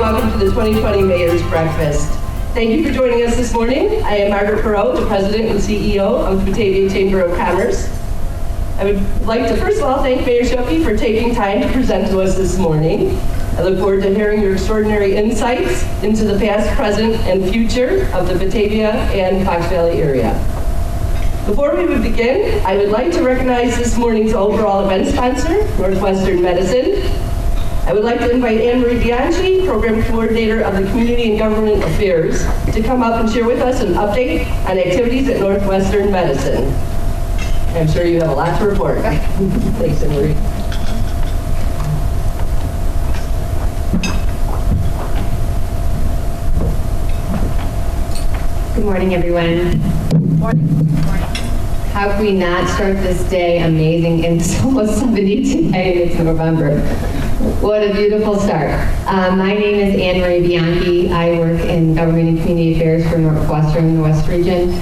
welcome to the 2020 Mayor's Breakfast. Thank you for joining us this morning. I am Margaret Perot, the President and CEO of the Batavia Chamber of Commerce. I would like to first of all thank Mayor Shockey for taking time to present to us this morning. I look forward to hearing your extraordinary insights into the past, present, and future of the Batavia and Fox Valley area. Before we begin, I would like to recognize this morning's overall event sponsor, Northwestern Medicine. I would like to invite Anne Marie Bianchi, Program Coordinator of the Community and Government Affairs, to come up and share with us an update on activities at Northwestern Medicine. I'm sure you have a lot to report. Thanks, Anne Marie. Good morning, everyone. Good morning. How can we not start this day amazing? It's almost 70 today and it's November. What a beautiful start. My name is Anne Marie Bianchi. I work in Government and Community Affairs for Northwestern in the West Region.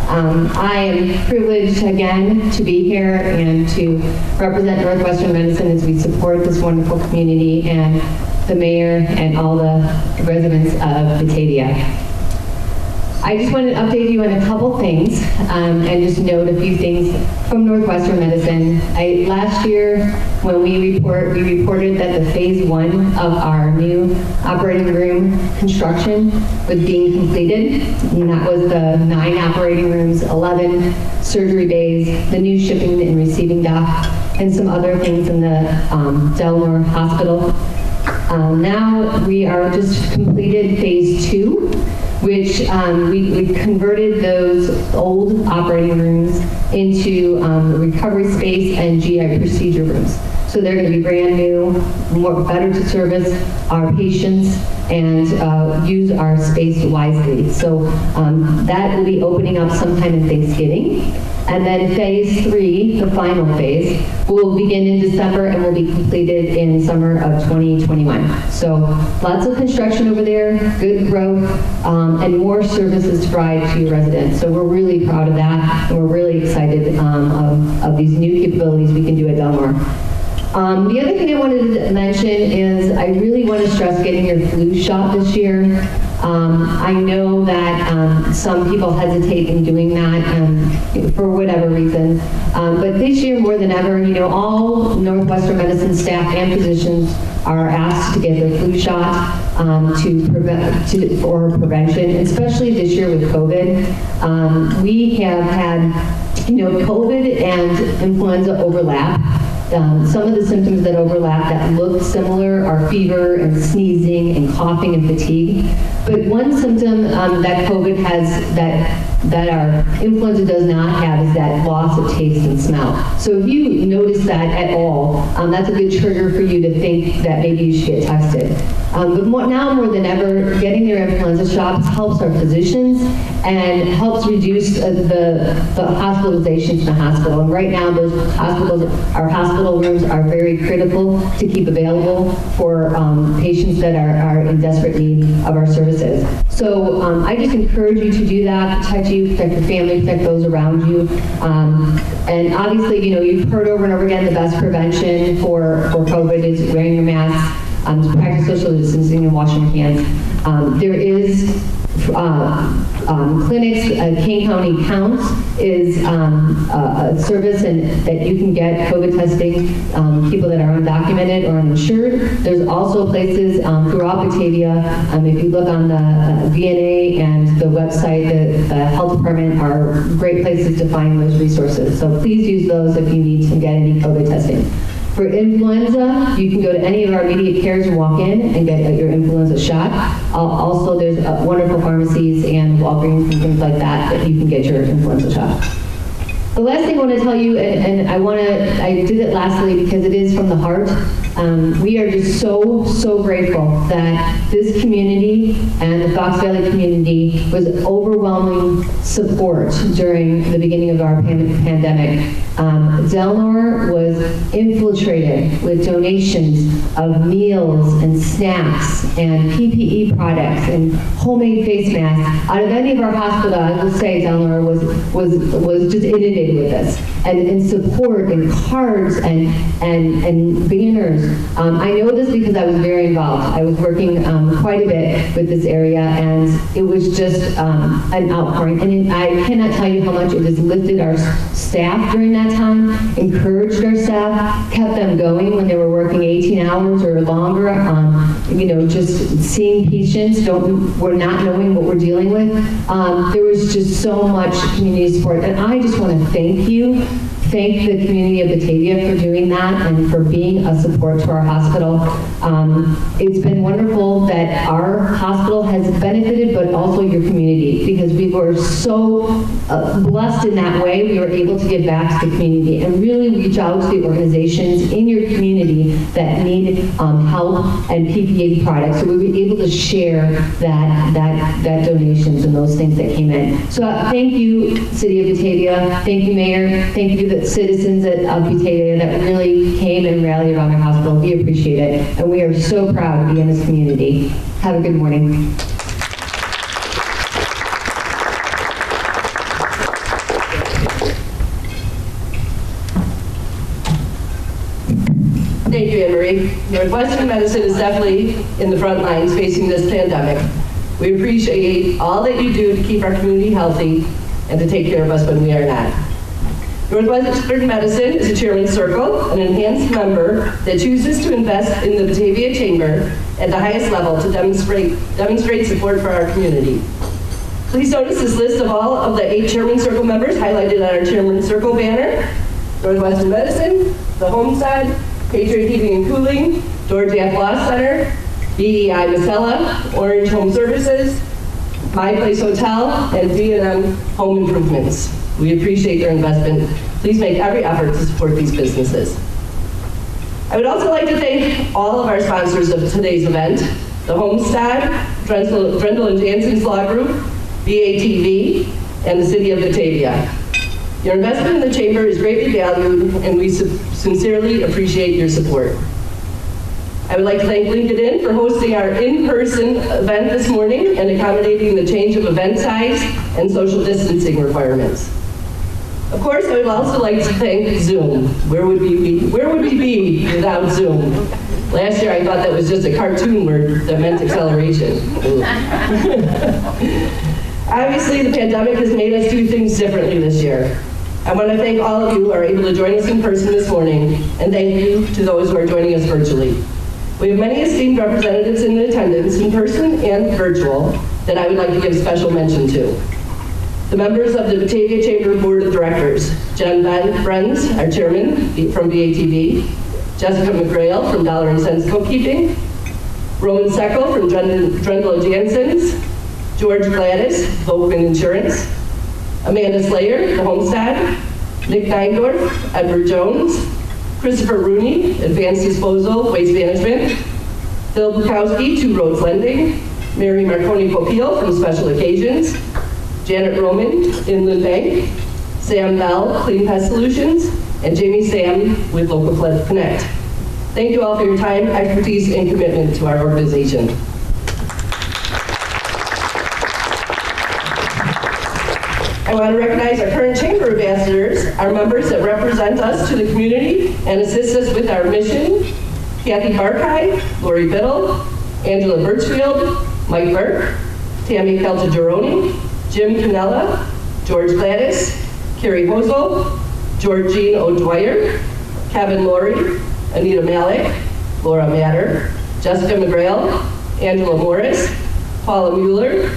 I am privileged again to be here and to represent Northwestern Medicine as we support this wonderful community and the mayor and all the residents of Batavia. I just wanted to update you on a couple things and just note a few things from Northwestern Medicine. Last year, when we reported that the phase 1 of our new operating room construction was being completed, and that was the 9 operating rooms, 11 surgery bays, the new shipping and receiving dock, and some other things in the Delmore Hospital. Now we are just completed phase 2, which we converted those old operating rooms into recovery space and GI procedure rooms. So they're going to be brand new, better to service our patients and use our space wisely. So that will be opening up sometime in Thanksgiving. And then phase 3, the final phase, will begin in December and will be completed in summer of 2021. So lots of construction over there, good growth, and more services to provide to your residents. So we're really proud of that, and we're really excited of these new capabilities we can do at Delmore. The other thing I wanted to mention is I really want to stress getting your flu shot this year. I know that some people hesitate in doing that for whatever reason, but this year more than ever, all Northwestern Medicine staff and physicians are asked to get their flu shot for prevention, especially this year with COVID. We have had, COVID and influenza overlap. Some of the symptoms that overlap that look similar are fever and sneezing and coughing and fatigue. But one symptom that COVID has that our influenza does not have is that loss of taste and smell. So if you notice that at all, that's a good trigger for you to think that maybe you should get tested. But now more than ever, getting their influenza shots helps our physicians and helps reduce the hospitalizations in the hospital. And right now, our hospital rooms are very critical to keep available for patients that are in desperate need of our services. So I just encourage you to do that, protect you, protect your family, protect those around you. And obviously, you've heard over and over again the best prevention for COVID is wearing your mask, practice social distancing, and washing your hands. There is clinics, Kane County Counts is a service that you can get COVID testing, people that are undocumented or uninsured. There's also places throughout Batavia, if you look on the VNA and the website, the health department are great places to find those resources. So please use those if you need to get any COVID testing. For influenza, you can go to any of our immediate cares and walk in and get your influenza shot. Also, there's wonderful pharmacies and Walgreens and things like that you can get your influenza shot. The last thing I want to tell you, and I did it lastly because it is from the heart, we are just so grateful that this community and the Fox Valley community was overwhelming support during the beginning of our pandemic. Delmore was infiltrated with donations of meals and snacks and PPE products and homemade face masks. Out of any of our hospitals, I will say Delmore was just inundated with this, and support and cards and banners I know this because I was very involved. I was working quite a bit with this area, and it was just an outpouring. And I cannot tell you how much it has lifted our staff during that time, encouraged our staff, kept them going when they were working 18 hours or longer. Just seeing patients, we're not knowing what we're dealing with. There was just so much community support, and I just want to thank the community of Batavia for doing that and for being a support to our hospital. It's been wonderful that our hospital has benefited, but also your community, because we were so blessed in that way. We were able to give back to the community and really reach out to the organizations in your community that need help and PPE products. So we were able to share that donations and those things that came in. So thank you, City of Batavia. Thank you, Mayor. Thank you, the citizens of Batavia that really came and rallied around our hospital. We appreciate it, and we are so proud to be in this community. Have a good morning. Thank you, Anne Marie. Northwestern Medicine is definitely in the front lines facing this pandemic. We appreciate all that you do to keep our community healthy and to take care of us when we are not. Northwestern Medicine is a Chairman's Circle, an enhanced member that chooses to invest in the Batavia Chamber at the highest level to demonstrate support for our community. Please notice this list of all of the 8 Chairman's Circle members highlighted on our Chairman's Circle banner: Northwestern Medicine, the Homestead, Patriot Heating and Cooling, George F. Law Center, BEI Masella, Orange Home Services, My Place Hotel, and D&M Home Improvements. We appreciate their investment. Please make every effort to support these businesses. I would also like to thank all of our sponsors of today's event: the Homestead, Drendel and Jansen's Law Group, BATV, and the City of Batavia. Your investment in the Chamber is greatly valued, and we sincerely appreciate your support. I would like to thank Lincoln Inn for hosting our in-person event this morning and accommodating the change of event size and social distancing requirements. Of course, I would also like to thank Zoom. Where would we be without Zoom? Last year I thought that was just a cartoon word that meant acceleration. Obviously, the pandemic has made us do things differently this year. I want to thank all of you who are able to join us in person this morning, and thank you to those who are joining us virtually. We have many esteemed representatives in attendance, in person and virtual, that I would like to give special mention to. The members of the Batavia Chamber Board of Directors: Jen Brenz, our chairman from BATV, Jessica McGrail from Dollar and Cents Bookkeeping, Roman Seckel from Drendel Jansen's, George Gladys, Volkman Insurance, Amanda Slayer, the Homestead, Nick Neindorf, Edward Jones, Christopher Rooney, Advanced Disposal, Waste Management, Phil Bukowski, Two Roads Lending, Mary Marconi Popeil from Special Occasions, Janet Roman, Inland Bank, Sam Bell, Clean Pest Solutions, and Jamie Sam with Local Flood Connect. Thank you all for your time, expertise, and commitment to our organization. I want to recognize our current Chamber ambassadors, our members that represent us to the community and assist us with our mission: Kathy Barkai, Lori Biddle, Angela Birchfield, Mike Burke, Tammy Caltagironi, Jim Canella, George Gladys, Carrie Hosel, Georgine O'Dwyer, Kevin Laurie, Anita Malik, Laura Matter, Jessica McGrail, Angela Morris, Paula Mueller,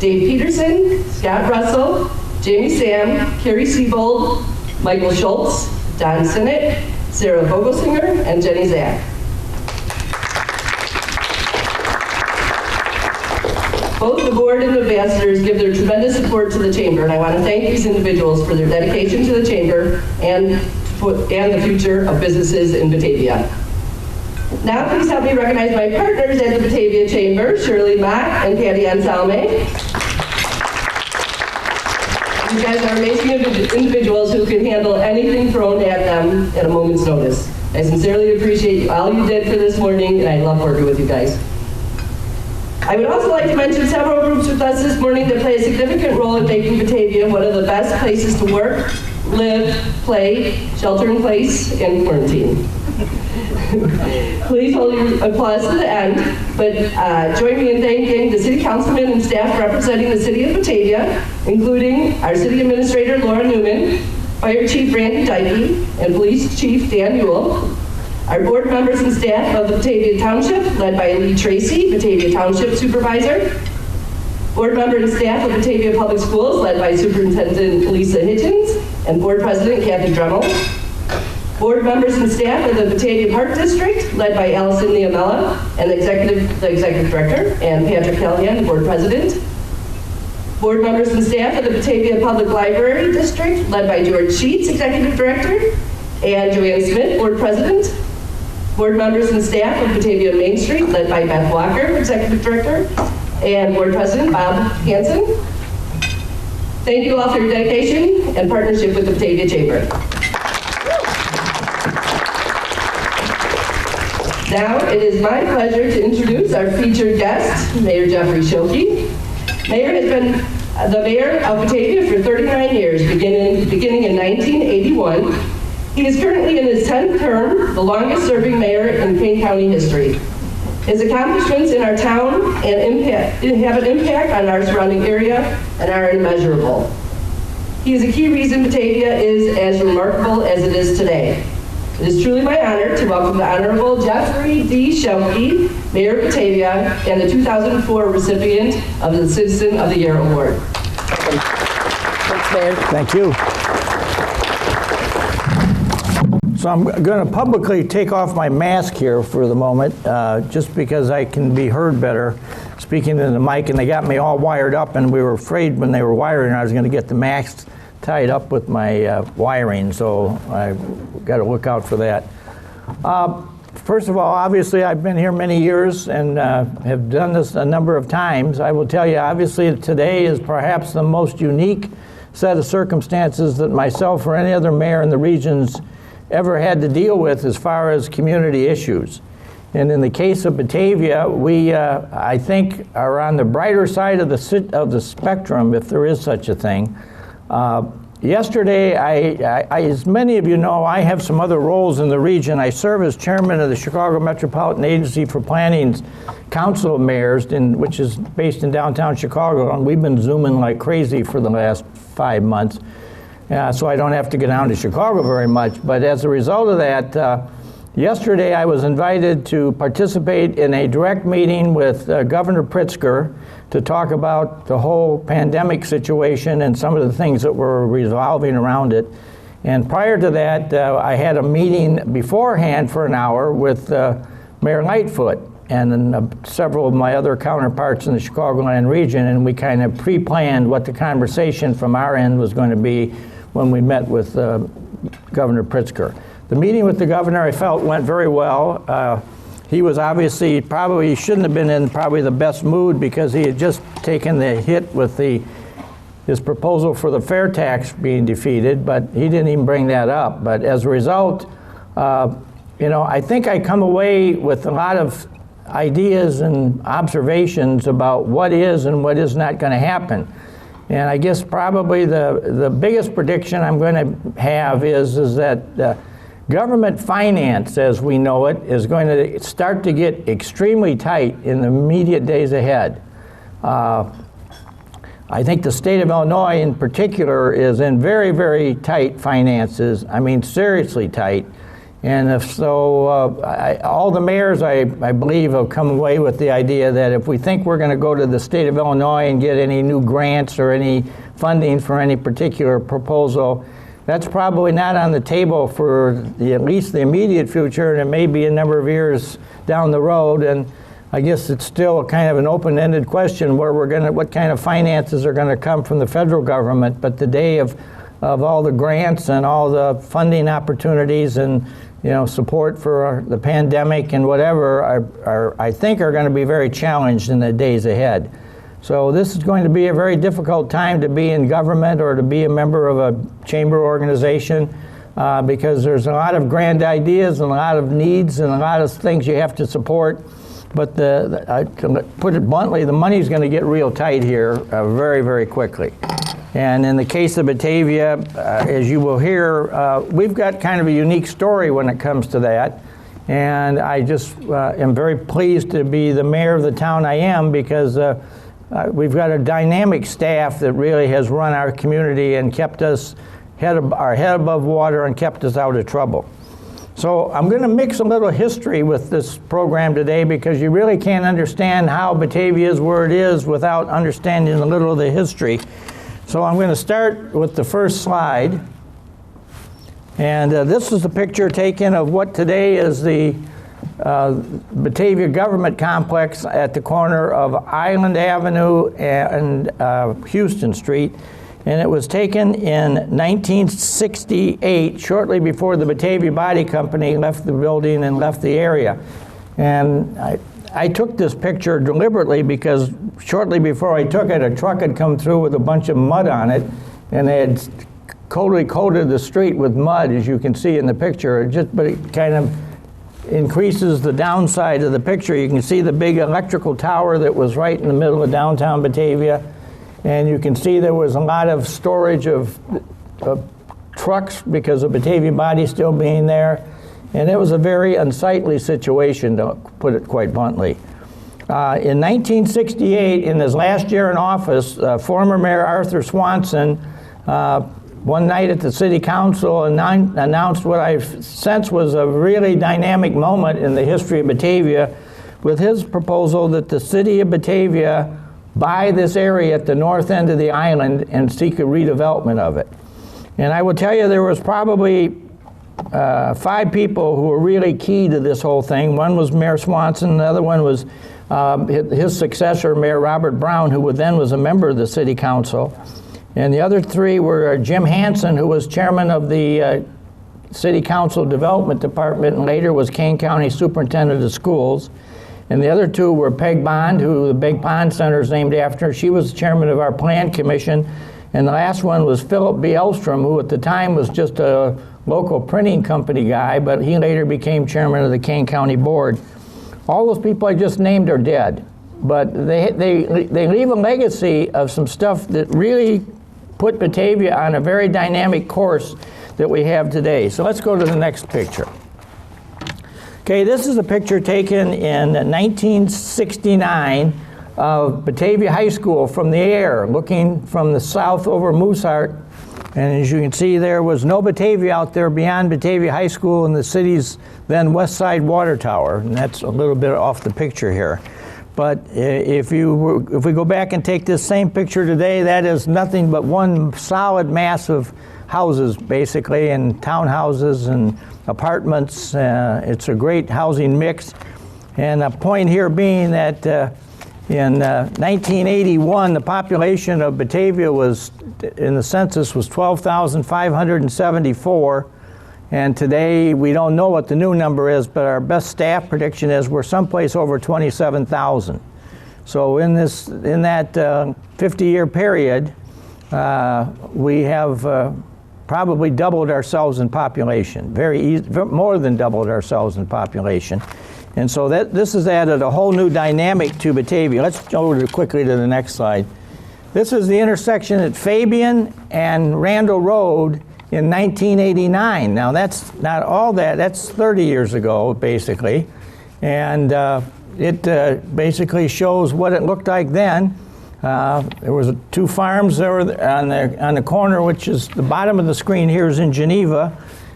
Dave Peterson, Scott Russell, Jamie Sam, Carrie Siebold, Michael Schultz, Don Sinnott, Sarah Vogelsinger, and Jenny Zach. Both the board and ambassadors give their tremendous support to the Chamber, and I want to thank these individuals for their dedication to the Chamber and the future of businesses in Batavia. Now please help me recognize my partners at the Batavia Chamber, Shirley Mock and Patty Anselme. You guys are amazing individuals who can handle anything thrown at them at a moment's notice. I sincerely appreciate all you did for this morning, and I love working with you guys. I would also like to mention several groups with us this morning that play a significant role in making Batavia one of the best places to work, live, play, shelter in place, and quarantine. Please hold your applause to the end, but join me in thanking the city councilmen and staff representing the city of Batavia, including our city administrator, Laura Newman, Fire Chief Randy Dykey, and Police Chief Dan Ewell, our board members and staff of the Batavia Township, led by Lee Tracy, Batavia Township Supervisor, board member and staff of Batavia Public Schools, led by Superintendent Lisa Hitchens, and Board President Kathy Dremel, board members and staff of the Batavia Park District, led by Allison Niamella, and the executive director, and Patrick Callahan, the board president. Board members and staff of the Batavia Public Library District, led by George Sheets, executive director, and Joanne Smith, board president. Board members and staff of Batavia Main Street, led by Beth Walker, executive director, and board president Bob Hansen. Thank you all for your dedication and partnership with the Batavia Chamber. Now, it is my pleasure to introduce our featured guest, Mayor Jeffrey Schilke. Mayor has been the mayor of Batavia for 39 years, beginning in 1981. He is currently in his 10th term, the longest serving mayor in Kane County history. His accomplishments in our town have an impact on our surrounding area and are immeasurable. He is a key reason Batavia is as remarkable as it is today. It is truly my honor to welcome the Honorable Jeffrey D. Schilke, Mayor of Batavia, and the 2004 recipient of the Citizen of the Year Award. Thanks, Mayor. Thank you. So I'm going to publicly take off my mask here for the moment, just because I can be heard better speaking into the mic, and they got me all wired up, and we were afraid when they were wiring I was going to get the mask tied up with my wiring, so I got to look out for that. First of all, obviously I've been here many years and have done this a number of times. I will tell you, obviously today is perhaps the most unique set of circumstances that myself or any other mayor in the regions ever had to deal with as far as community issues. And in the case of Batavia, we, I think, are on the brighter side of the spectrum, if there is such a thing. Yesterday, as many of you know, I have some other roles in the region. I serve as chairman of the Chicago Metropolitan Agency for Planning's Council of Mayors, which is based in downtown Chicago, and we've been Zooming like crazy for the last 5 months. So I don't have to get down to Chicago very much. But as a result of that, yesterday I was invited to participate in a direct meeting with Governor Pritzker to talk about the whole pandemic situation and some of the things that were revolving around it. And prior to that, I had a meeting beforehand for an hour with Mayor Lightfoot and then, several of my other counterparts in the Chicagoland region, and we kind of pre-planned what the conversation from our end was going to be when we met with Governor Pritzker. The meeting with the governor, I felt, went very well. He was obviously probably shouldn't have been in probably the best mood because he had just taken the hit with his proposal for the fair tax being defeated, but he didn't even bring that up. But as a result, you know, I think I come away with a lot of ideas and observations about what is and what is not going to happen. And I guess probably the biggest prediction I'm going to have is that government finance, as we know it, is going to start to get extremely tight in the immediate days ahead. I think the state of Illinois in particular is in very, very tight finances. I mean, seriously tight. And if so, all the mayors, I believe, have come away with the idea that if we think we're going to go to the state of Illinois and get any new grants or any funding for any particular proposal, that's probably not on the table for at least the immediate future, and it may be a number of years down the road. And I guess it's still kind of an open-ended question where what kind of finances are going to come from the federal government. But the day of all the grants and all the funding opportunities and support for the pandemic and whatever I think are going to be very challenged in the days ahead. So this is going to be a very difficult time to be in government or to be a member of a chamber organization because there's a lot of grand ideas and a lot of needs and a lot of things you have to support. But to put it bluntly, the money's going to get real tight here very, very quickly. And in the case of Batavia, as you will hear, we've got kind of a unique story when it comes to that. And I just am very pleased to be the mayor of the town I am, because we've got a dynamic staff that really has run our community and kept us our head above water and kept us out of trouble. So I'm going to mix a little history with this program today, because you really can't understand how Batavia is where it is without understanding a little of the history. So I'm going to start with the first slide. And this is a picture taken of what today is the Batavia Government Complex at the corner of Island Avenue and Houston Street. And it was taken in 1968, shortly before the Batavia Body Company left the building and left the area. And I took this picture deliberately because shortly before I took it, a truck had come through with a bunch of mud on it, and they had totally coated the street with mud, as you can see in the picture. But it kind of increases the downside of the picture. You can see the big electrical tower that was right in the middle of downtown Batavia. And you can see there was a lot of storage of trucks because of Batavia Body still being there. And it was a very unsightly situation, to put it quite bluntly. In 1968, in his last year in office, former Mayor Arthur Swanson, one night at the City Council, announced what I sense was a really dynamic moment in the history of Batavia, with his proposal that the City of Batavia buy this area at the north end of the island and seek a redevelopment of it. And I will tell you, there was probably 5 people who were really key to this whole thing. One was Mayor Swanson, the other one was his successor, Mayor Robert Brown, who then was a member of the City Council. And the other 3 were Jim Hansen, who was chairman of the City Council Development Department and later was Kane County Superintendent of Schools. And the other 2 were Peg Bond, who the Big Pond Center is named after. She was chairman of our Plan Commission. And the last one was Philip B. Elstrom, who at the time was just a local printing company guy, but he later became chairman of the Kane County Board. All those people I just named are dead, but they leave a legacy of some stuff that really put Batavia on a very dynamic course that we have today. So let's go to the next picture. Okay, this is a picture taken in 1969 of Batavia High School from the air, looking from the south over Mooseheart. And as you can see, there was no Batavia out there beyond Batavia High School and the city's then West Side Water Tower. And that's a little bit off the picture here. But if we go back and take this same picture today, that is nothing but one solid mass of houses, basically, and townhouses and apartments. It's a great housing mix. And the point here being that in 1981, the population of Batavia was, in the census, was 12,574. And today, we don't know what the new number is, but our best staff prediction is we're someplace over 27,000. So in that 50-year period, we have probably doubled ourselves in population, more than doubled ourselves in population. And so this has added a whole new dynamic to Batavia. Let's go quickly to the next slide. This is the intersection at Fabian and Randall Road in 1989. Now that's not all that's 30 years ago, basically. And it basically shows what it looked like then. There was 2 farms there on the corner, which is the bottom of the screen here is in Geneva,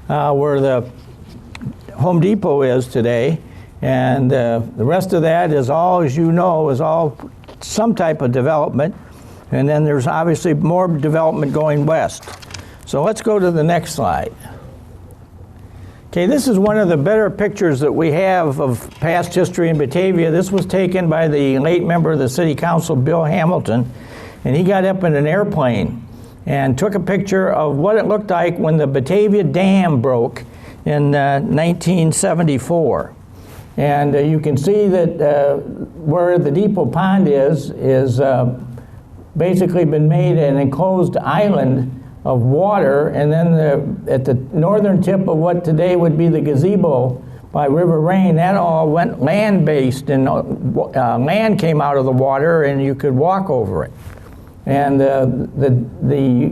where the Home Depot is today. And the rest of that is all, as you know, is all some type of development. And then there's obviously more development going west. So let's go to the next slide. Okay, this is one of the better pictures that we have of past history in Batavia. This was taken by the late member of the City Council, Bill Hamilton, and he got up in an airplane and took a picture of what it looked like when the Batavia Dam broke in 1974. And you can see that where the Depot Pond is basically been made an enclosed island of water, and then at the northern tip of what today would be the gazebo by River Rain, that all went land-based, and land came out of the water and you could walk over it. And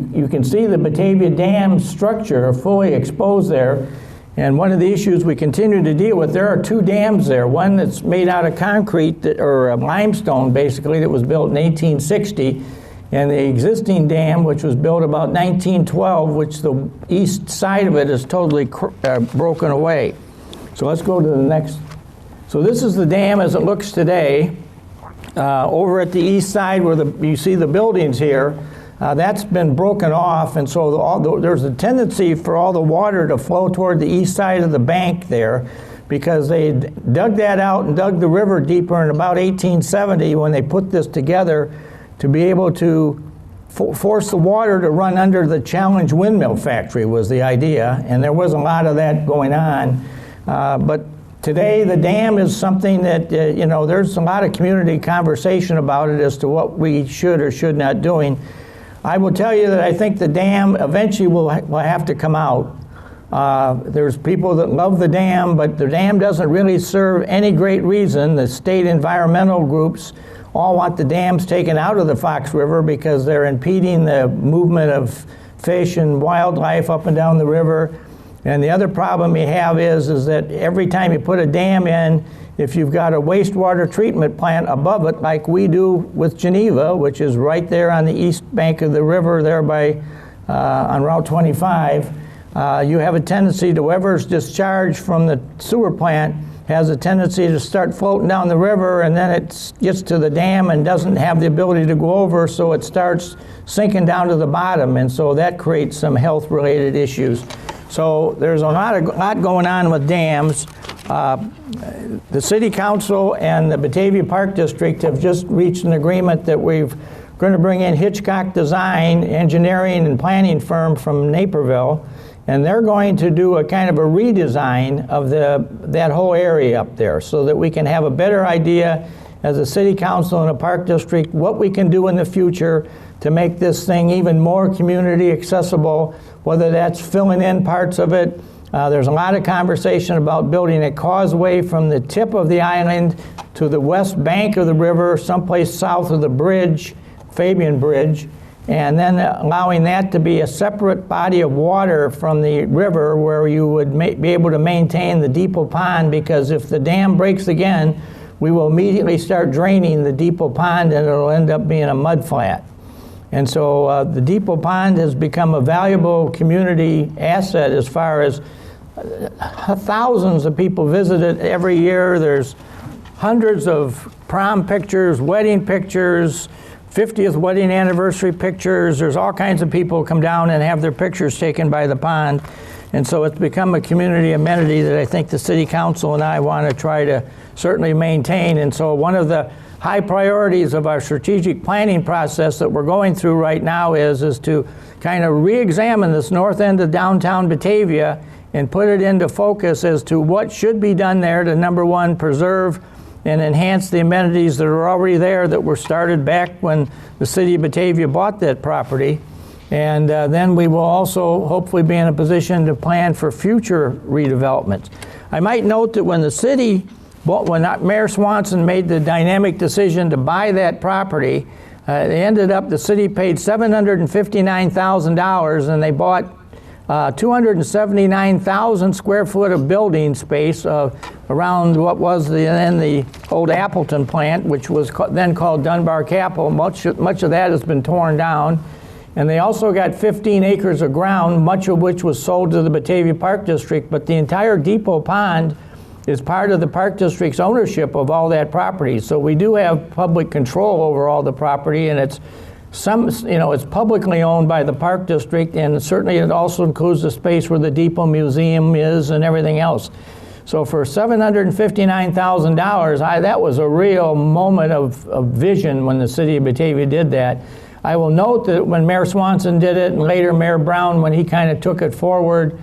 you can see the Batavia Dam structure fully exposed there. And one of the issues we continue to deal with, there are two dams there. One that's made out of concrete, or limestone basically, that was built in 1860. And the existing dam, which was built about 1912, which the east side of it is totally broken away. So let's go to the next. So this is the dam as it looks today. Over at the east side where you see the buildings here, that's been broken off, and so there's a tendency for all the water to flow toward the east side of the bank there, because they dug that out and dug the river deeper in about 1870 when they put this together to be able to force the water to run under the Challenge windmill factory was the idea, and there was a lot of that going on. But today the dam is something that, there's a lot of community conversation about it as to what we should or should not doing. I will tell you that I think the dam eventually will have to come out. There's people that love the dam, but the dam doesn't really serve any great reason. The state environmental groups all want the dams taken out of the Fox River because they're impeding the movement of fish and wildlife up and down the river. And the other problem you have is that every time you put a dam in, if you've got a wastewater treatment plant above it, like we do with Geneva, which is right there on the east bank of the river there on Route 25, you have a tendency to whatever's discharged from the sewer plant has a tendency to start floating down the river, and then it gets to the dam and doesn't have the ability to go over, so it starts sinking down to the bottom, and so that creates some health-related issues. So there's a lot going on with dams. The City Council and the Batavia Park District have just reached an agreement that we're going to bring in Hitchcock Design, engineering and planning firm from Naperville, and they're going to do a kind of a redesign of that whole area up there so that we can have a better idea as a City Council and a Park District what we can do in the future to make this thing even more community accessible, whether that's filling in parts of it. There's a lot of conversation about building a causeway from the tip of the island to the west bank of the river, someplace south of the bridge, Fabian Bridge, and then allowing that to be a separate body of water from the river where you would be able to maintain the depot pond, because if the dam breaks again, we will immediately start draining the depot pond and it'll end up being a mud flat. And so the depot pond has become a valuable community asset as far as thousands of people visit it every year. There's hundreds of prom pictures, wedding pictures, 50th wedding anniversary pictures. There's all kinds of people come down and have their pictures taken by the pond. And so it's become a community amenity that I think the City Council and I want to try to certainly maintain. And so one of the high priorities of our strategic planning process that we're going through right now is to kind of re-examine this north end of downtown Batavia and put it into focus as to what should be done there to, number one, preserve and enhance the amenities that are already there that were started back when the city of Batavia bought that property. And then we will also hopefully be in a position to plan for future redevelopments. I might note that when the city, when Mayor Swanson made the dynamic decision to buy that property, the city paid $759,000 and they bought 279,000 square foot of building space around what was then the old Appleton plant, which was then called Dunbar Capital. Much of that has been torn down. And they also got 15 acres of ground, much of which was sold to the Batavia Park District, but the entire depot pond is part of the Park District's ownership of all that property. So we do have public control over all the property, and it's publicly owned by the Park District, and certainly it also includes the space where the Depot Museum is and everything else. So for $759,000, that was a real moment of vision when the city of Batavia did that. I will note that when Mayor Swanson did it, and later Mayor Brown, when he kind of took it forward,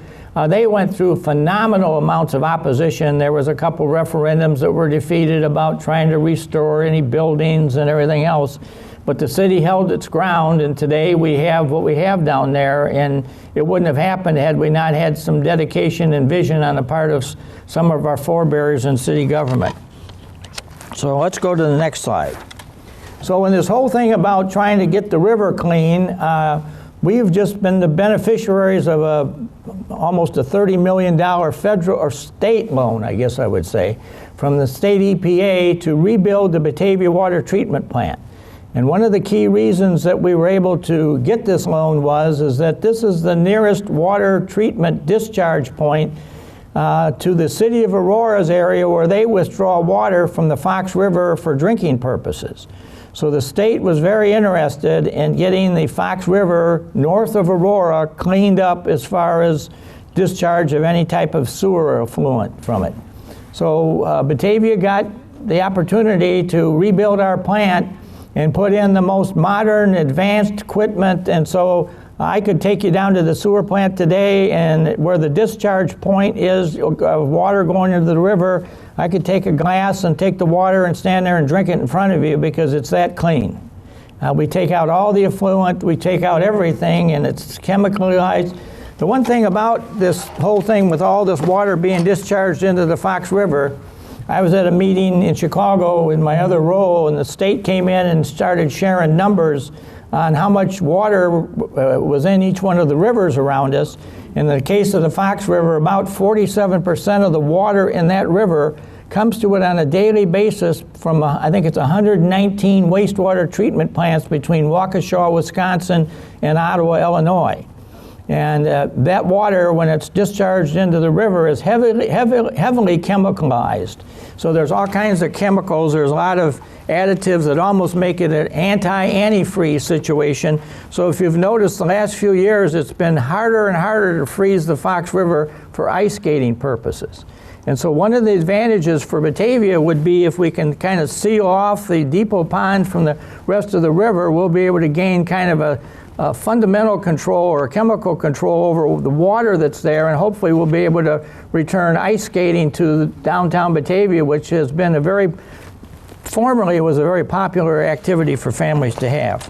they went through phenomenal amounts of opposition. There was a couple referendums that were defeated about trying to restore any buildings and everything else. But the city held its ground, and today we have what we have down there, and it wouldn't have happened had we not had some dedication and vision on the part of some of our forebears in city government. So let's go to the next slide. So in this whole thing about trying to get the river clean, we've just been the beneficiaries of almost a $30 million federal or state loan, I guess I would say, from the state EPA to rebuild the Batavia Water Treatment Plant. And one of the key reasons that we were able to get this loan is that this is the nearest water treatment discharge point to the city of Aurora's area where they withdraw water from the Fox River for drinking purposes. So the state was very interested in getting the Fox River north of Aurora cleaned up as far as discharge of any type of sewer effluent from it. So Batavia got the opportunity to rebuild our plant and put in the most modern, advanced equipment, and so I could take you down to the sewer plant today, and where the discharge point is of water going into the river, I could take a glass and take the water and stand there and drink it in front of you because it's that clean. We take out all the effluent, we take out everything, and it's chemicalized. The one thing about this whole thing with all this water being discharged into the Fox River, I was at a meeting in Chicago in my other role, and the state came in and started sharing numbers on how much water was in each one of the rivers around us. In the case of the Fox River, about 47% of the water in that river comes to it on a daily basis from, I think it's 119 wastewater treatment plants between Waukesha, Wisconsin, and Ottawa, Illinois. And that water, when it's discharged into the river, is heavily chemicalized. So there's all kinds of chemicals. There's a lot of additives that almost make it an antifreeze situation. So if you've noticed the last few years, it's been harder and harder to freeze the Fox River for ice skating purposes. And so one of the advantages for Batavia would be if we can kind of seal off the depot pond from the rest of the river, we'll be able to gain kind of a fundamental control or chemical control over the water that's there, and hopefully we'll be able to return ice skating to downtown Batavia, which has been formerly it was a very popular activity for families to have.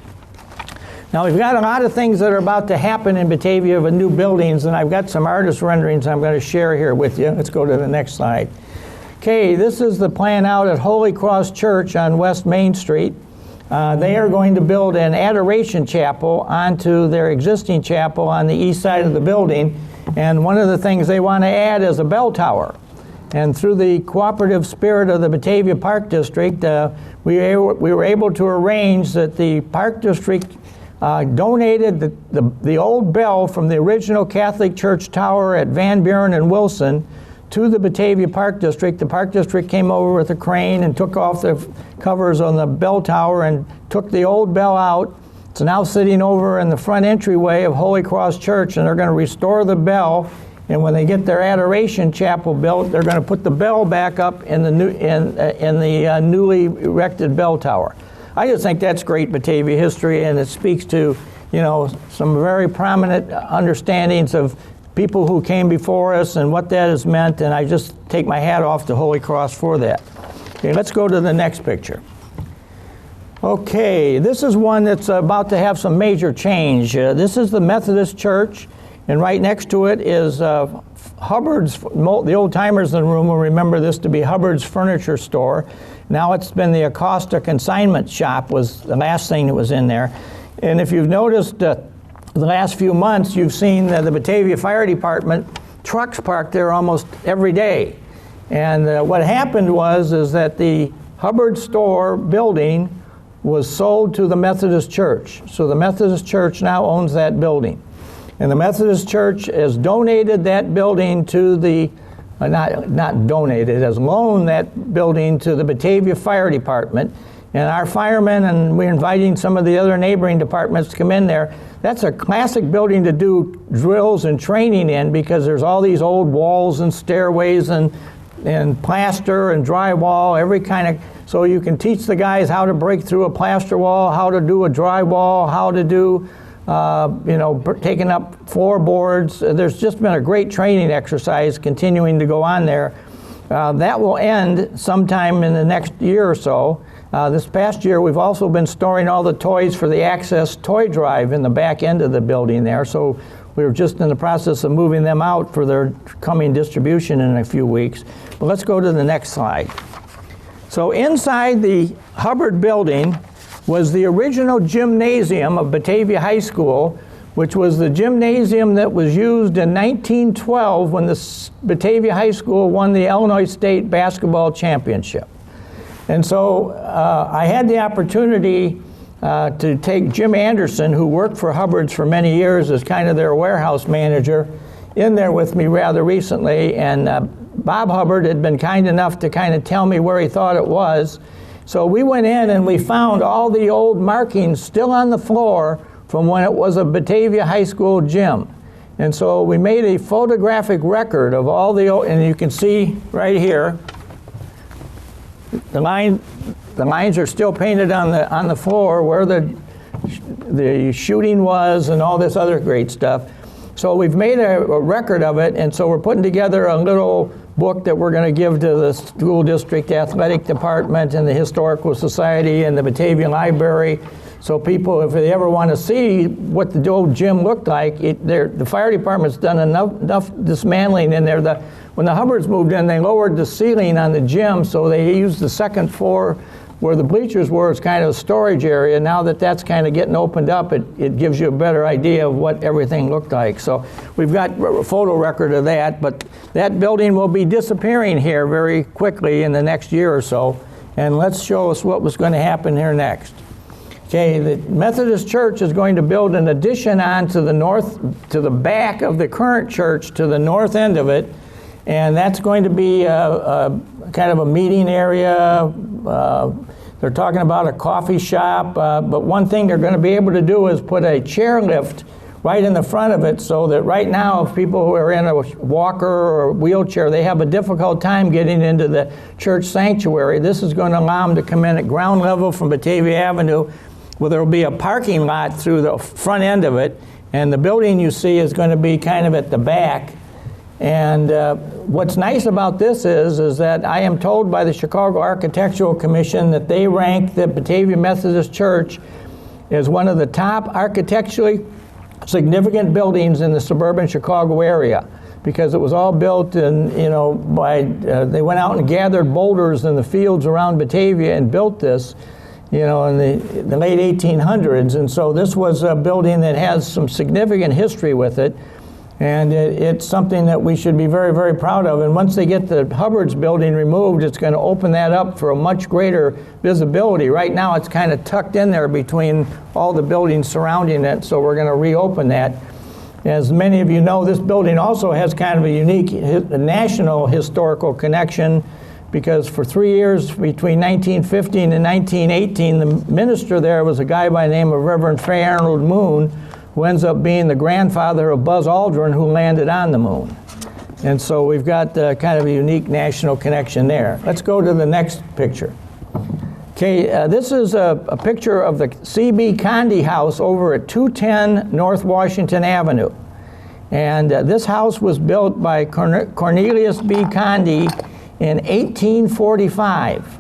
Now we've got a lot of things that are about to happen in Batavia with new buildings, and I've got some artist renderings I'm going to share here with you. Let's go to the next slide. Okay, this is the plan out at Holy Cross Church on West Main Street. They are going to build an adoration chapel onto their existing chapel on the east side of the building, and one of the things they want to add is a bell tower. And through the cooperative spirit of the Batavia Park District, we were able to arrange that the Park District donated the old bell from the original Catholic Church tower at Van Buren and Wilson to the Batavia Park District. The Park District came over with a crane and took off the covers on the bell tower and took the old bell out. It's now sitting over in the front entryway of Holy Cross Church, and they're going to restore the bell. And when they get their adoration chapel built, they're going to put the bell back up in the newly erected bell tower. I just think that's great Batavia history, and it speaks to, some very prominent understandings of people who came before us and what that has meant, and I just take my hat off to Holy Cross for that. Okay, let's go to the next picture. Okay, this is one that's about to have some major change. This is the Methodist Church, and right next to it is Hubbard's. The old timers in the room will remember this to be Hubbard's Furniture Store. Now it's been the Acosta Consignment Shop was the last thing that was in there. And if you've noticed the last few months, you've seen the Batavia Fire Department trucks parked there almost every day. And what happened is that the Hubbard store building was sold to the Methodist Church. So the Methodist Church now owns that building. And the Methodist Church has donated that building to the, not donated, has loaned that building to the Batavia Fire Department. And our firemen, and we're inviting some of the other neighboring departments to come in there. That's a classic building to do drills and training in because there's all these old walls and stairways and plaster and drywall, every kind of, so you can teach the guys how to break through a plaster wall, how to do a drywall, how to do, taking up floorboards. There's just been a great training exercise continuing to go on there. That will end sometime in the next year or so. This past year, we've also been storing all the toys for the Access Toy Drive in the back end of the building there. So we're just in the process of moving them out for their coming distribution in a few weeks. But let's go to the next slide. So inside the Hubbard building, was the original gymnasium of Batavia High School, which was the gymnasium that was used in 1912 when the Batavia High School won the Illinois State Basketball Championship. And so I had the opportunity to take Jim Anderson, who worked for Hubbard's for many years as kind of their warehouse manager, in there with me rather recently. And Bob Hubbard had been kind enough to kind of tell me where he thought it was. So we went in and we found all the old markings still on the floor from when it was a Batavia High School gym. And so we made a photographic record of all the old, and you can see right here, the lines are still painted on the floor where the shooting was and all this other great stuff. So we've made a record of it, and so we're putting together a little book that we're going to give to the school district athletic department and the Historical Society and the Batavia Library. So people, if they ever want to see what the old gym looked like, the fire department's done enough dismantling in there. When the Hubbards moved in, they lowered the ceiling on the gym, so they used the second floor where the bleachers were as kind of a storage area. Now that that's kind of getting opened up, it gives you a better idea of what everything looked like. So we've got a photo record of that, but that building will be disappearing here very quickly in the next year or so. And let's show us what was going to happen here next. Okay, the Methodist Church is going to build an addition on to the back of the current church, to the north end of it, and that's going to be a kind of a meeting area. They're talking about a coffee shop, but one thing they're going to be able to do is put a chairlift right in the front of it, so that right now, if people who are in a walker or a wheelchair, they have a difficult time getting into the church sanctuary. This is going to allow them to come in at ground level from Batavia Avenue, where there will be a parking lot through the front end of it, and the building you see is going to be kind of at the back. And what's nice about this is that I am told by the Chicago Architectural Commission that they rank the Batavia Methodist Church as one of the top architecturally significant buildings in the suburban Chicago area, because it was all built in, they went out and gathered boulders in the fields around Batavia and built this, in the late 1800s. And so this was a building that has some significant history with it. And it's something that we should be very, very proud of. And once they get the Hubbard's building removed, it's going to open that up for a much greater visibility. Right now, it's kind of tucked in there between all the buildings surrounding it, so we're going to reopen that. As many of you know, this building also has kind of a unique national historical connection, because for 3 years, between 1915 and 1918, the minister there was a guy by the name of Reverend Fray Arnold Moon, who ends up being the grandfather of Buzz Aldrin, who landed on the moon. And so we've got kind of a unique national connection there. Let's go to the next picture. Okay, this is a picture of the C.B. Conde House over at 210 North Washington Avenue. And this house was built by Cornelius B. Conde in 1845.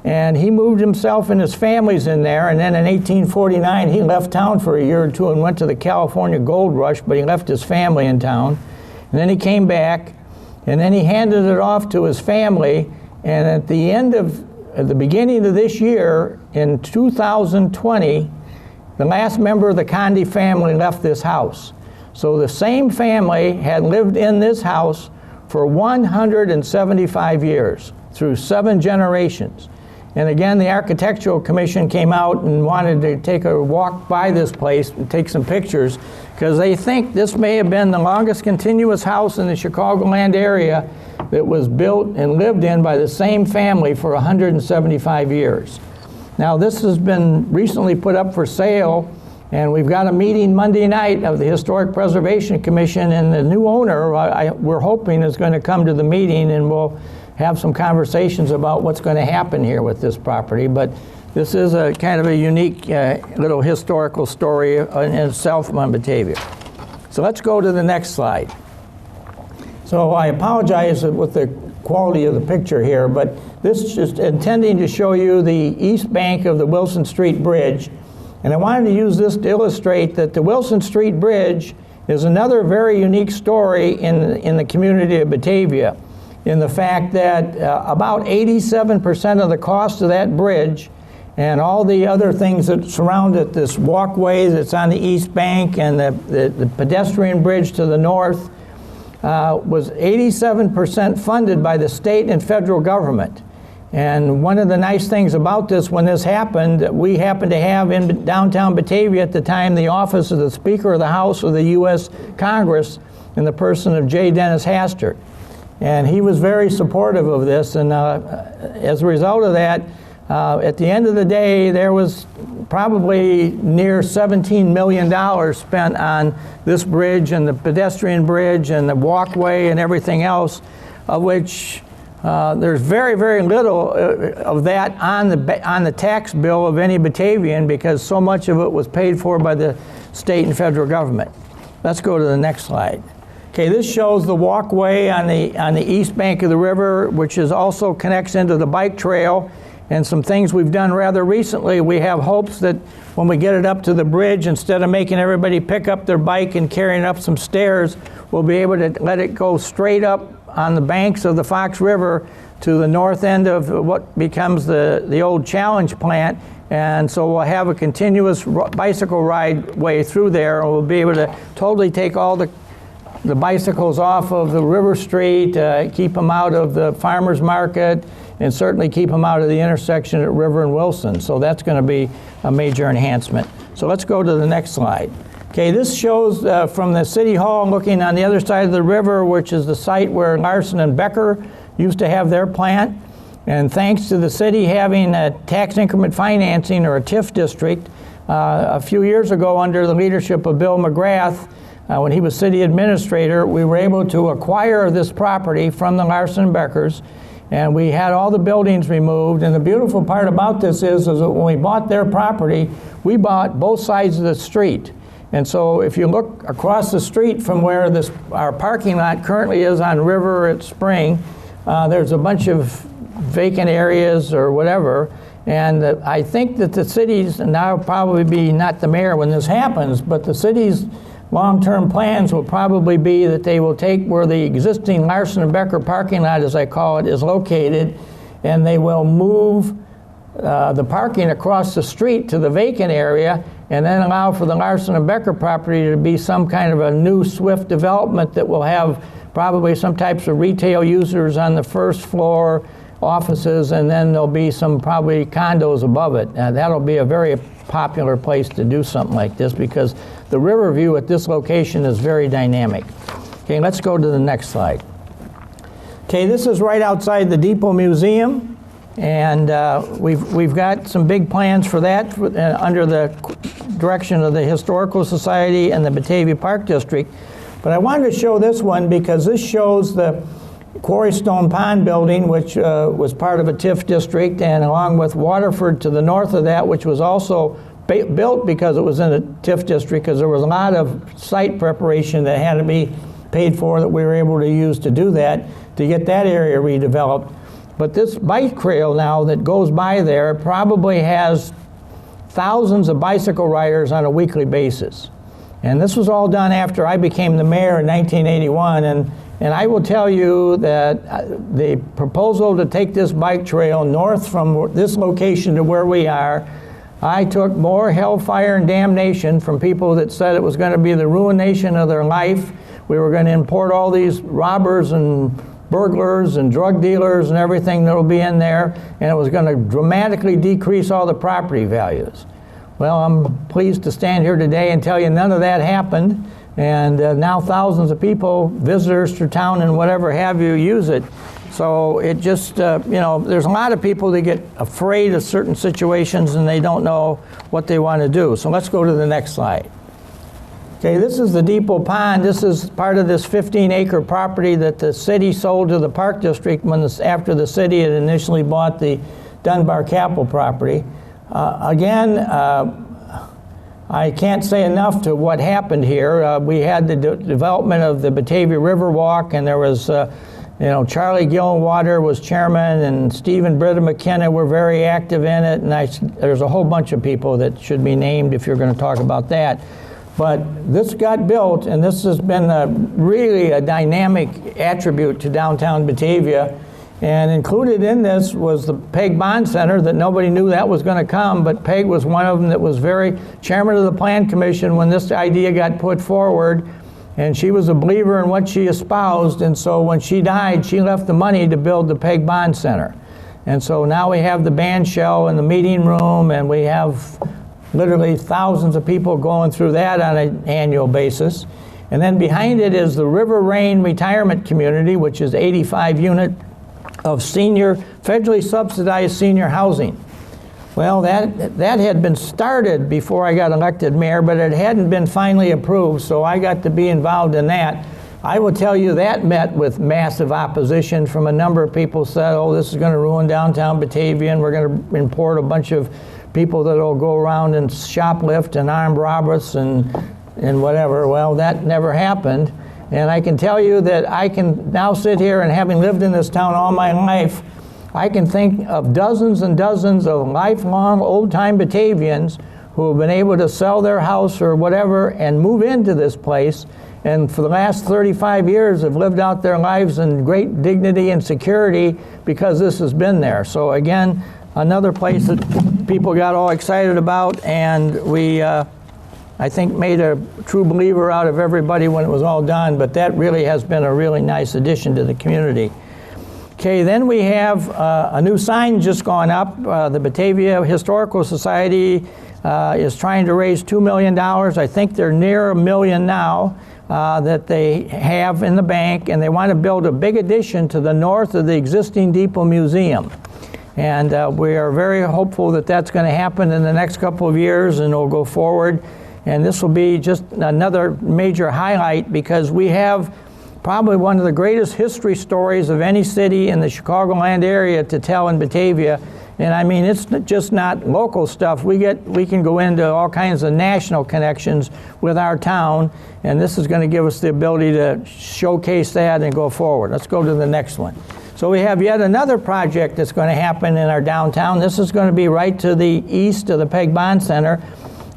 And he moved himself and his families in there, and then in 1849 he left town for a year or two and went to the California Gold Rush, but he left his family in town. And then he came back, and then he handed it off to his family, and at the beginning of this year, in 2020, the last member of the Conde family left this house. So the same family had lived in this house for 175 years, through 7 generations. And again, the Architectural Commission came out and wanted to take a walk by this place and take some pictures, because they think this may have been the longest continuous house in the Chicagoland area that was built and lived in by the same family for 175 years. Now, this has been recently put up for sale, and we've got a meeting Monday night of the Historic Preservation Commission, and the new owner, we're hoping, is going to come to the meeting, and we'll have some conversations about what's going to happen here with this property. But this is a kind of a unique little historical story in itself on Batavia. So let's go to the next slide. So I apologize with the quality of the picture here, but this is just intending to show you the east bank of the Wilson Street Bridge. And I wanted to use this to illustrate that the Wilson Street Bridge is another very unique story in the community of Batavia, in the fact that about 87% of the cost of that bridge and all the other things that surround it, this walkway that's on the east bank and the pedestrian bridge to the north, was 87% funded by the state and federal government. And one of the nice things about this, when this happened, we happened to have in downtown Batavia at the time the office of the Speaker of the House of the U.S. Congress in the person of J. Dennis Hastert. And he was very supportive of this, and as a result of that, at the end of the day, there was probably near $17 million spent on this bridge and the pedestrian bridge and the walkway and everything else, of which there's very, very little of that on the tax bill of any Batavian, because so much of it was paid for by the state and federal government. Let's go to the next slide. Okay, this shows the walkway on the east bank of the river, which also connects into the bike trail. And some things we've done rather recently, we have hopes that when we get it up to the bridge, instead of making everybody pick up their bike and carrying up some stairs, we'll be able to let it go straight up on the banks of the Fox River to the north end of what becomes the old Challenge plant. And so we'll have a continuous bicycle ride way through there, and we'll be able to totally take all the bicycles off of the River Street, keep them out of the farmer's market, and certainly keep them out of the intersection at River and Wilson. So that's going to be a major enhancement. So let's go to the next slide. Okay, this shows from the City Hall looking on the other side of the river, which is the site where Larson and Becker used to have their plant. And thanks to the city having a tax increment financing, or a TIF district, a few years ago under the leadership of Bill McGrath, when he was city administrator, we were able to acquire this property from the Larson and Beckers, and we had all the buildings removed. And the beautiful part about this is that when we bought their property, we bought both sides of the street. And so if you look across the street from where our parking lot currently is on River at Spring, there's a bunch of vacant areas or whatever. And I think that the city's, and I'll probably be not the mayor when this happens, but the city's long-term plans will probably be that they will take where the existing Larson and Becker parking lot, as I call it, is located, and they will move the parking across the street to the vacant area, and then allow for the Larson and Becker property to be some kind of a new swift development that will have probably some types of retail users on the first floor, offices, and then there'll be some probably condos above it. That'll be a very popular place to do something like this, because the river view at this location is very dynamic. Okay, let's go to the next slide. Okay, this is right outside the Depot Museum, and we've got some big plans for that under the direction of the Historical Society and the Batavia Park District. But I wanted to show this one because this shows the Quarry Stone Pond building, which was part of a TIF district, and along with Waterford to the north of that, which was also built because it was in a TIF district, because there was a lot of site preparation that had to be paid for that we were able to use to do that, to get that area redeveloped. But this bike trail now that goes by there probably has thousands of bicycle riders on a weekly basis. And this was all done after I became the mayor in 1981, and I will tell you that the proposal to take this bike trail north from this location to where we are, I took more hellfire and damnation from people that said it was going to be the ruination of their life. We were going to import all these robbers and burglars and drug dealers and everything that will be in there, and it was going to dramatically decrease all the property values. Well, I'm pleased to stand here today and tell you none of that happened. And now thousands of people, visitors to town and whatever have you, use it. So it just, there's a lot of people that get afraid of certain situations and they don't know what they want to do. So let's go to the next slide. Okay, this is the Depot Pond. This is part of this 15-acre property that the city sold to the Park District after the city had initially bought the Dunbar Capital property. I can't say enough to what happened here. We had the development of the Batavia Riverwalk, and there was, Charlie Gillenwater was chairman, and Stephen Britta McKenna were very active in it, and there's a whole bunch of people that should be named if you're going to talk about that. But this got built, and this has been really a dynamic attribute to downtown Batavia. And included in this was the Peg Bond Center that nobody knew that was going to come, but Peg was one of them that was very chairman of the Plan Commission when this idea got put forward. And she was a believer in what she espoused, and so when she died, she left the money to build the Peg Bond Center. And so now we have the band shell and the meeting room, and we have literally thousands of people going through that on an annual basis. And then behind it is the River Rain Retirement Community, which is 85 unit of senior, federally subsidized senior housing. Well, that had been started before I got elected mayor, but it hadn't been finally approved, so I got to be involved in that. I will tell you that met with massive opposition from a number of people who said, oh, this is going to ruin downtown Batavia, and we're going to import a bunch of people that will go around and shoplift and armed rob us and whatever. Well, that never happened. And I can tell you that I can now sit here, and having lived in this town all my life, I can think of dozens and dozens of lifelong old-time Batavians who have been able to sell their house or whatever and move into this place, and for the last 35 years have lived out their lives in great dignity and security because this has been there. So again, another place that people got all excited about, and we I think made a true believer out of everybody when it was all done, but that really has been a really nice addition to the community. Okay, then we have a new sign just gone up. The Batavia Historical Society is trying to raise $2 million. I think they're near $1 million now that they have in the bank, and they want to build a big addition to the north of the existing Depot Museum. And we are very hopeful that that's going to happen in the next couple of years, and it'll go forward. And this will be just another major highlight because we have probably one of the greatest history stories of any city in the Chicagoland area to tell in Batavia. And I mean, it's just not local stuff. We can go into all kinds of national connections with our town, and this is going to give us the ability to showcase that and go forward. Let's go to the next one. So we have yet another project that's going to happen in our downtown. This is going to be right to the east of the Peg Bond Center.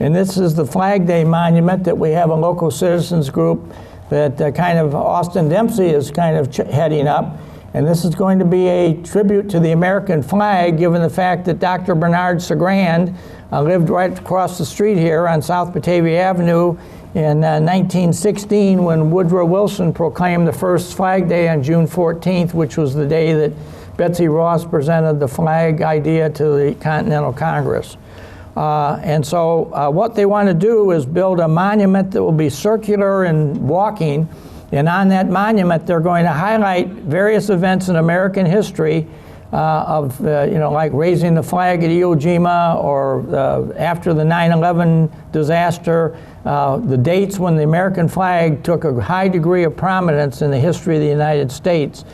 And this is the Flag Day Monument that we have a local citizens group that kind of Austin Dempsey is kind of heading up. And this is going to be a tribute to the American flag, given the fact that Dr. Bernard Sagrand lived right across the street here on South Batavia Avenue in 1916 when Woodrow Wilson proclaimed the first Flag Day on June 14th, which was the day that Betsy Ross presented the flag idea to the Continental Congress. And so what they want to do is build a monument that will be circular and walking, and on that monument they're going to highlight various events in American history of, like raising the flag at Iwo Jima, or after the 9/11 disaster, the dates when the American flag took a high degree of prominence in the history of the United States.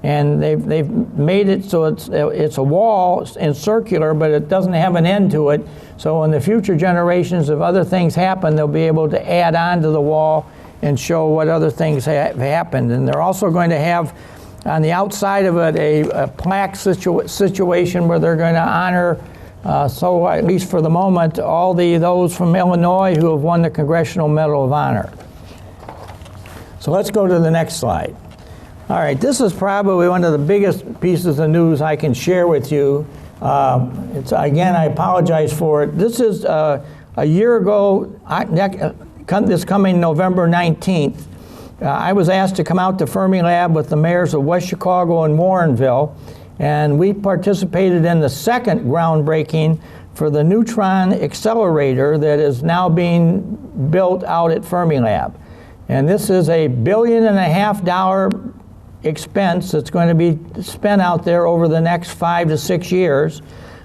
And they've made it so it's a wall and circular, but it doesn't have an end to it. So in the future generations, if other things happen, they'll be able to add on to the wall and show what other things have happened. And they're also going to have on the outside of it a plaque situation where they're going to honor, so at least for the moment, all those from Illinois who have won the Congressional Medal of Honor. So let's go to the next slide. All right, this is probably one of the biggest pieces of news I can share with you. Again, I apologize for it. This is a year ago, this coming November 19th, I was asked to come out to Fermilab with the mayors of West Chicago and Warrenville, and we participated in the second groundbreaking for the neutron accelerator that is now being built out at Fermilab. And this is a $1.5 billion expense that's going to be spent out there over the next 5 to 6 years.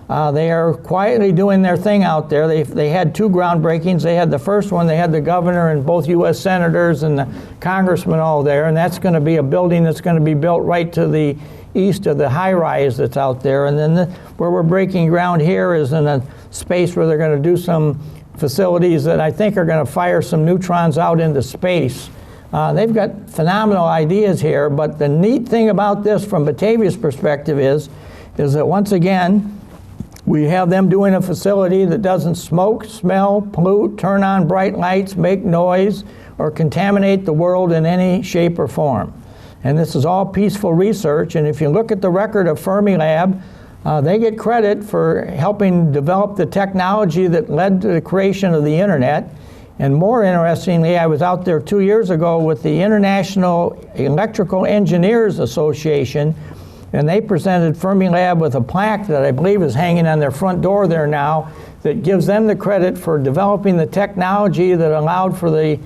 They are quietly doing their thing out there. They had 2 groundbreakings. They had the first one, they had the governor and both U.S. senators and the congressmen all there, and that's going to be a building that's going to be built right to the east of the high-rise that's out there. And then where we're breaking ground here is in a space where they're going to do some facilities that I think are going to fire some neutrons out into space. They've got phenomenal ideas here, but the neat thing about this from Batavia's perspective is that once again, we have them doing a facility that doesn't smoke, smell, pollute, turn on bright lights, make noise, or contaminate the world in any shape or form. And this is all peaceful research. And if you look at the record of Fermilab, they get credit for helping develop the technology that led to the creation of the internet. And more interestingly, I was out there 2 years ago with the International Electrical Engineers Association, and they presented Fermilab with a plaque that I believe is hanging on their front door there now that gives them the credit for developing the technology that allowed for the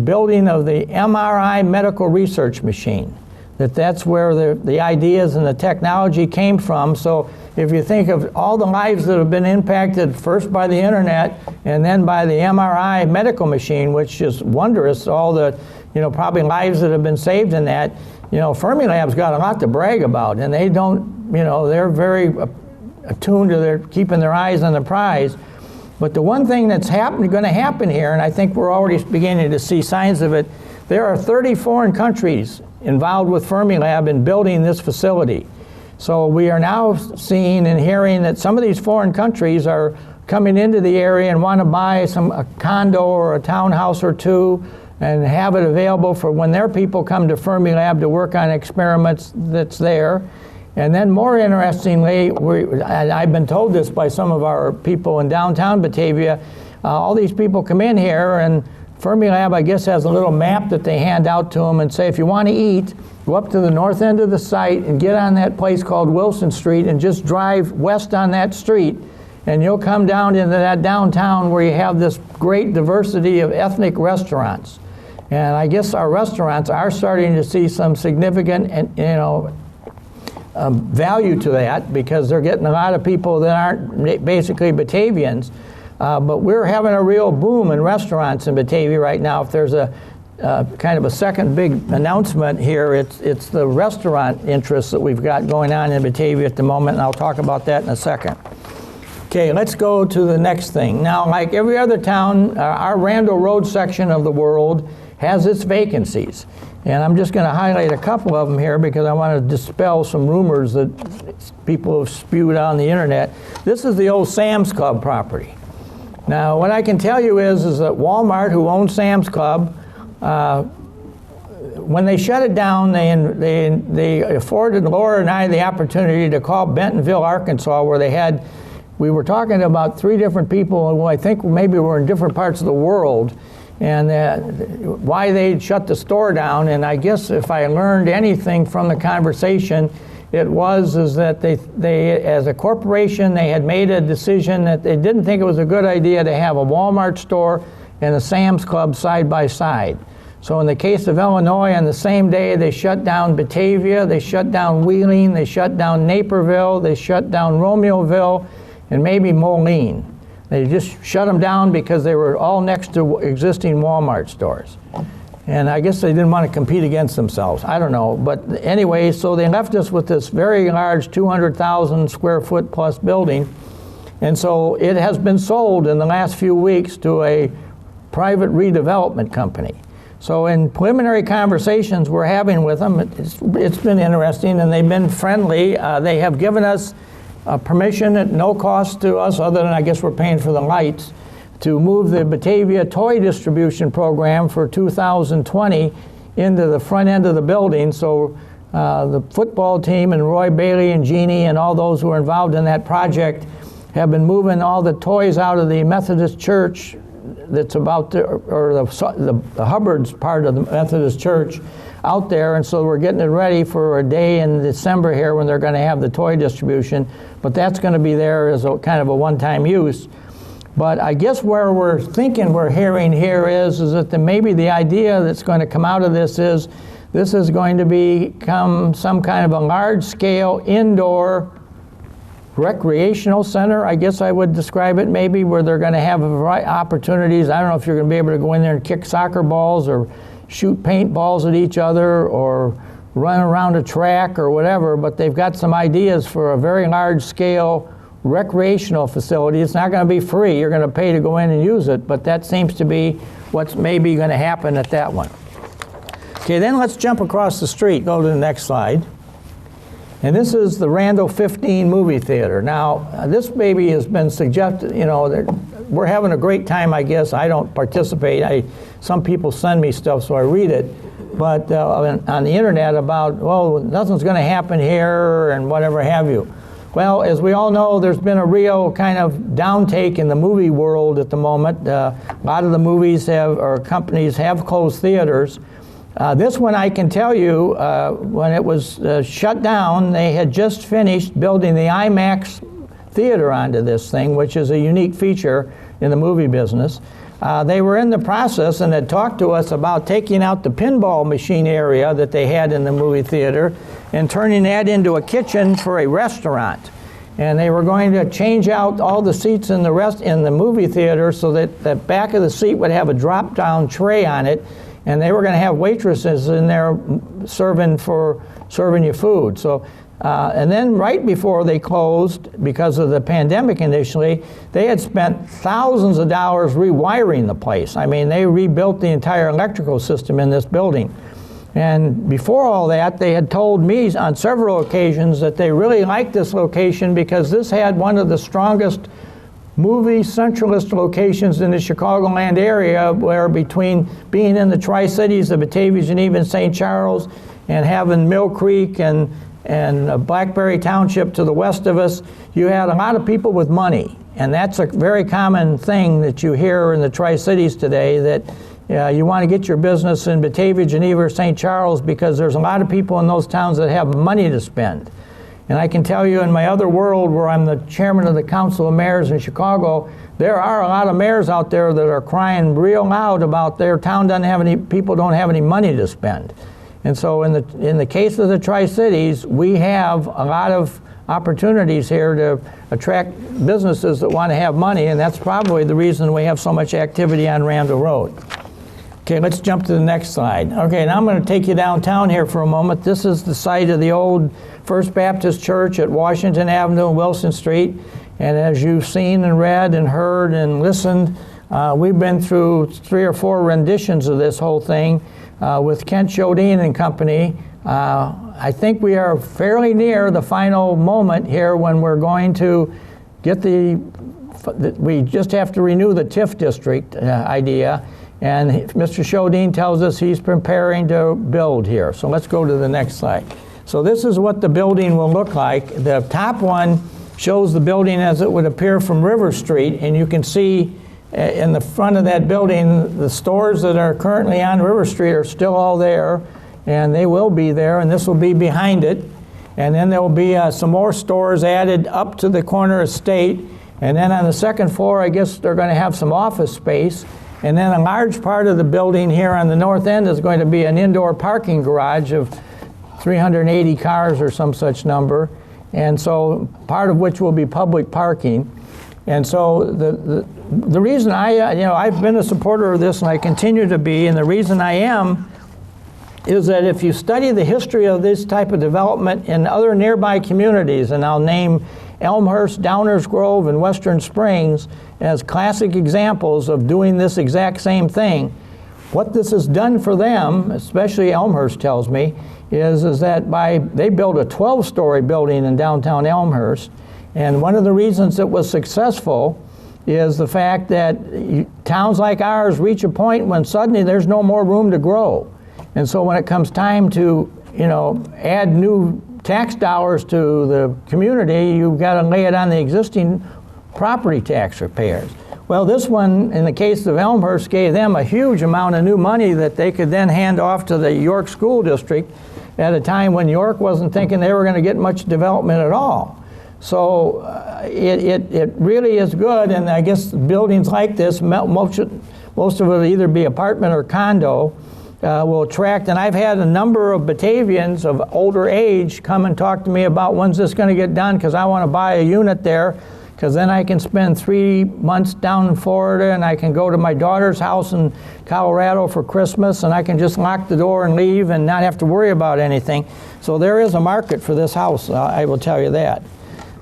building of the MRI medical research machine. That's where the ideas and the technology came from. So if you think of all the lives that have been impacted first by the internet and then by the MRI medical machine, which is wondrous, all the probably lives that have been saved in that, Fermilab's got a lot to brag about, and they don't, they're very attuned to keeping their eyes on the prize. But the one thing that's going to happen here, and I think we're already beginning to see signs of it, there are 30 foreign countries involved with Fermilab in building this facility. So we are now seeing and hearing that some of these foreign countries are coming into the area and want to buy a condo or a townhouse or two and have it available for when their people come to Fermilab to work on experiments that's there. And then more interestingly, I've been told this by some of our people in downtown Batavia, all these people come in here and Fermilab, I guess, has a little map that they hand out to them and say, if you want to eat, go up to the north end of the site and get on that place called Wilson Street and just drive west on that street, and you'll come down into that downtown where you have this great diversity of ethnic restaurants. And I guess our restaurants are starting to see some significant, value to that, because they're getting a lot of people that aren't basically Batavians. But we're having a real boom in restaurants in Batavia right now. If there's a kind of a second big announcement here, it's the restaurant interests that we've got going on in Batavia at the moment, and I'll talk about that in a second. Okay, let's go to the next thing. Now, like every other town, our Randall Road section of the world has its vacancies. And I'm just going to highlight a couple of them here because I want to dispel some rumors that people have spewed on the internet. This is the old Sam's Club property. Now, what I can tell you is that Walmart, who owns Sam's Club, when they shut it down, they afforded Laura and I the opportunity to call Bentonville, Arkansas, where we were talking about 3 different people who I think maybe were in different parts of the world, and why they'd shut the store down. And I guess if I learned anything from the conversation, it was that they, as a corporation, they had made a decision that they didn't think it was a good idea to have a Walmart store and a Sam's Club side by side. So in the case of Illinois, on the same day, they shut down Batavia, they shut down Wheeling, they shut down Naperville, they shut down Romeoville, and maybe Moline. They just shut them down because they were all next to existing Walmart stores. And I guess they didn't want to compete against themselves. I don't know. But anyway, so they left us with this very large 200,000 square foot plus building. And so it has been sold in the last few weeks to a private redevelopment company. So in preliminary conversations we're having with them, it's been interesting, and they've been friendly. They have given us permission at no cost to us, other than I guess we're paying for the lights, to move the Batavia toy distribution program for 2020 into the front end of the building. So the football team and Roy Bailey and Jeannie and all those who are involved in that project have been moving all the toys out of the Methodist Church that's about the Hubbard's part of the Methodist Church out there, and so we're getting it ready for a day in December here when they're going to have the toy distribution, but that's going to be there as a kind of a one-time use. But I guess where we're hearing here is that maybe the idea that's going to come out of this is going to become some kind of a large-scale indoor recreational center, I guess I would describe it maybe, where they're going to have a variety of opportunities. I don't know if you're going to be able to go in there and kick soccer balls or shoot paintballs at each other or run around a track or whatever, but they've got some ideas for a very large-scale recreational facility. It's not going to be free. You're going to pay to go in and use it, but that seems to be what's maybe going to happen at that one. Okay, then let's jump across the street. Go to the next slide. And this is the Randall 15 movie theater. Now, this baby has been suggested, we're having a great time, I guess. I don't participate. Some people send me stuff, so I read it. but on the internet about, well, nothing's going to happen here and whatever have you. Well, as we all know, there's been a real kind of downtake in the movie world at the moment. A lot of the movies or companies have closed theaters. This one, I can tell you, when it was shut down, they had just finished building the IMAX theater onto this thing, which is a unique feature in the movie business. They were in the process and had talked to us about taking out the pinball machine area that they had in the movie theater and turning that into a kitchen for a restaurant. And they were going to change out all the seats in the movie theater so that the back of the seat would have a drop-down tray on it, and they were going to have waitresses in there serving you food. So, and then right before they closed, because of the pandemic initially, they had spent thousands of dollars rewiring the place. I mean, they rebuilt the entire electrical system in this building. And before all that, they had told me on several occasions that they really liked this location because this had one of the strongest movie centralist locations in the Chicagoland area, where between being in the Tri-Cities, the Batavia, and even St. Charles, and having Mill Creek and Blackberry Township to the west of us, you had a lot of people with money. And that's a very common thing that you hear in the Tri-Cities today, that you want to get your business in Batavia, Geneva, or St. Charles because there's a lot of people in those towns that have money to spend. And I can tell you, in my other world where I'm the chairman of the Council of Mayors in Chicago, there are a lot of mayors out there that are crying real loud about their town people don't have any money to spend. And so in the case of the Tri-Cities, we have a lot of opportunities here to attract businesses that want to have money, and that's probably the reason we have so much activity on Randall Road. Okay, let's jump to the next slide. Okay, now I'm going to take you downtown here for a moment. This is the site of the old First Baptist Church at Washington Avenue and Wilson Street. And as you've seen and read and heard and listened, we've been through 3 or 4 renditions of this whole thing with Kent Jodine and Company. I think we are fairly near the final moment here when we're going to get we just have to renew the TIF district idea. And Mr. Jodine tells us he's preparing to build here. So let's go to the next slide. So this is what the building will look like. The top one shows the building as it would appear from River Street, and you can see in the front of that building the stores that are currently on River Street are still all there, and they will be there, and this will be behind it. And then there will be some more stores added up to the corner of State, and then on the second floor I guess they're going to have some office space. And then a large part of the building here on the north end is going to be an indoor parking garage of 380 cars or some such number, and so part of which will be public parking. And so the reason I've been a supporter of this, and I continue to be, and the reason I am is that if you study the history of this type of development in other nearby communities, and I'll name Elmhurst, Downers Grove, and Western Springs as classic examples of doing this exact same thing, what this has done for them, especially Elmhurst tells me, is that they built a 12-story building in downtown Elmhurst, and one of the reasons it was successful is the fact that towns like ours reach a point when suddenly there's no more room to grow. And so when it comes time to, add new tax dollars to the community, you've got to lay it on the existing property tax repairs. Well, this one, in the case of Elmhurst, gave them a huge amount of new money that they could then hand off to the York School District at a time when York wasn't thinking they were going to get much development at all. So it really is good, and I guess buildings like this, most of it will either be apartment or condo, will attract, and I've had a number of Batavians of older age come and talk to me about when's this going to get done, because I want to buy a unit there, because then I can spend 3 months down in Florida, and I can go to my daughter's house in Colorado for Christmas, and I can just lock the door and leave and not have to worry about anything. So there is a market for this house, I will tell you that.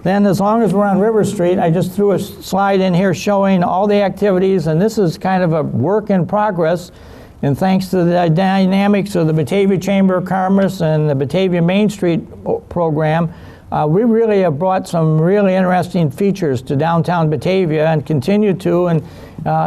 Then as long as we're on River Street, I just threw a slide in here showing all the activities, and this is kind of a work in progress. And thanks to the dynamics of the Batavia Chamber of Commerce and the Batavia Main Street program, we really have brought some really interesting features to downtown Batavia and continue to, and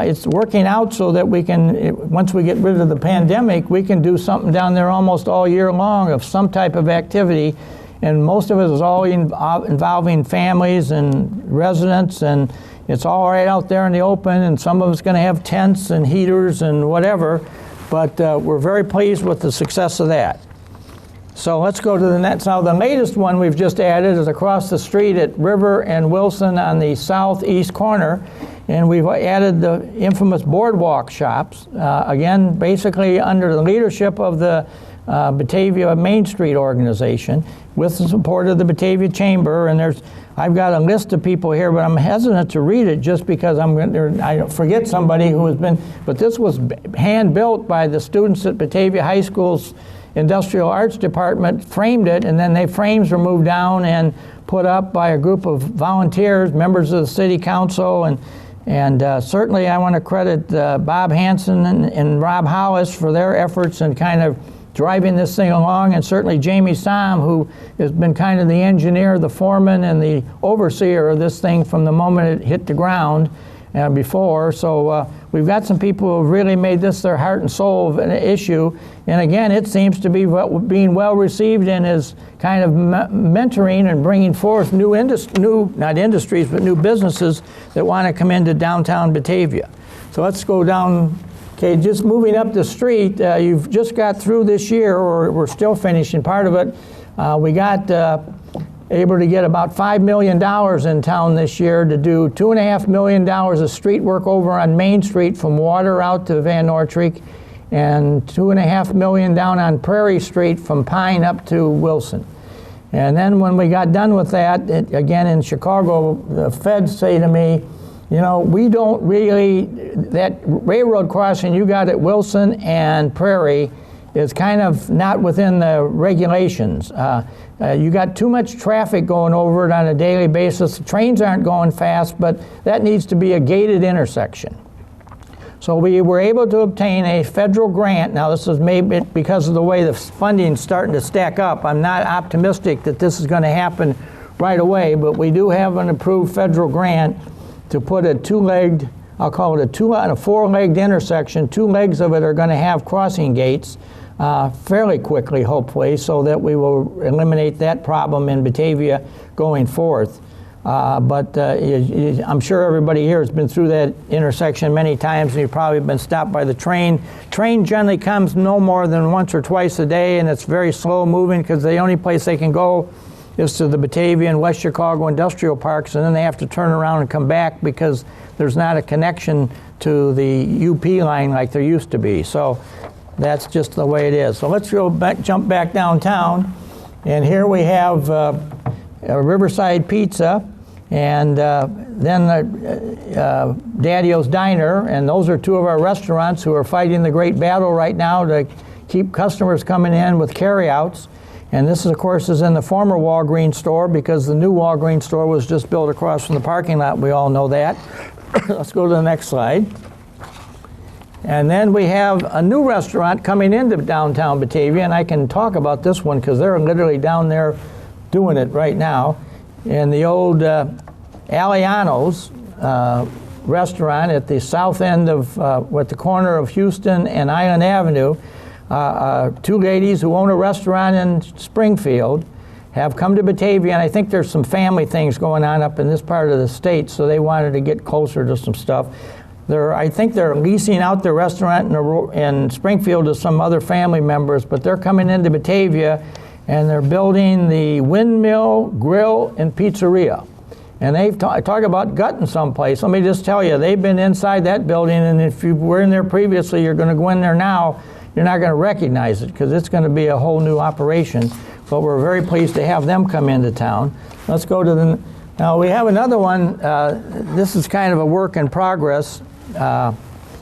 it's working out so that we can, once we get rid of the pandemic, we can do something down there almost all year long of some type of activity. And most of it is all involving families and residents, and it's all right out there in the open, and some of it's going to have tents and heaters and whatever, but we're very pleased with the success of that. So let's go to the next. Now the latest one we've just added is across the street at River and Wilson on the southeast corner, and we've added the infamous boardwalk shops, again basically under the leadership of the Batavia Main Street organization with the support of the Batavia Chamber. And I've got a list of people here, but I'm hesitant to read it just because I forget somebody who has been, but this was hand built by the students at Batavia High School's Industrial Arts Department, framed it, and then the frames were moved down and put up by a group of volunteers, members of the City Council, and certainly I want to credit Bob Hanson and Rob Hollis for their efforts in kind of driving this thing along, and certainly Jamie Som, who has been kind of the engineer, the foreman, and the overseer of this thing from the moment it hit the ground before. So we've got some people who have really made this their heart and soul of an issue. And again, it seems to be being well received and is kind of mentoring and bringing forth new not industries, but new businesses that want to come into downtown Batavia. So let's go down. Okay, just moving up the street, you've just got through this year, or we're still finishing part of it. We got able to get about $5 million in town this year to do $2.5 million of street work over on Main Street from Water out to Van Noordtreek, and $2.5 million down on Prairie Street from Pine up to Wilson. And then when we got done with that, again in Chicago, the feds say to me, you know, we don't really, that railroad crossing you got at Wilson and Prairie is kind of not within the regulations. You got too much traffic going over it on a daily basis. The trains aren't going fast, but that needs to be a gated intersection. So we were able to obtain a federal grant. Now this is maybe because of the way the funding's starting to stack up. I'm not optimistic that this is going to happen right away, but we do have an approved federal grant to put a two-legged, I'll call it a four-legged intersection. Two legs of it are going to have crossing gates fairly quickly, hopefully, so that we will eliminate that problem in Batavia going forth. But I'm sure everybody here has been through that intersection many times, and you've probably been stopped by the train. Train generally comes no more than once or twice a day, and it's very slow moving because the only place they can go is to the Batavia and West Chicago industrial parks, and then they have to turn around and come back because there's not a connection to the UP line like there used to be. So that's just the way it is. So let's go back, jump back downtown, and here we have Riverside Pizza, and then Daddy-O's Diner, and those are two of our restaurants who are fighting the great battle right now to keep customers coming in with carryouts. And this, of course, is in the former Walgreens store because the new Walgreens store was just built across from the parking lot. We all know that. Let's go to the next slide. And then we have a new restaurant coming into downtown Batavia, and I can talk about this one because they're literally down there doing it right now. In the old Aliano's restaurant at the south end of, at the corner of Houston and Island Avenue, two ladies who own a restaurant in Springfield have come to Batavia, and I think there's some family things going on up in this part of the state, so they wanted to get closer to some stuff. I think they're leasing out their restaurant in Springfield to some other family members, but they're coming into Batavia, and they're building the Windmill Grill and Pizzeria. And they've talk about gutting someplace. Let me just tell you, they've been inside that building, and if you were in there previously, you're going to go in there now, you're not going to recognize it because it's going to be a whole new operation. But we're very pleased to have them come into town. Let's go to now we have another one. This is kind of a work in progress.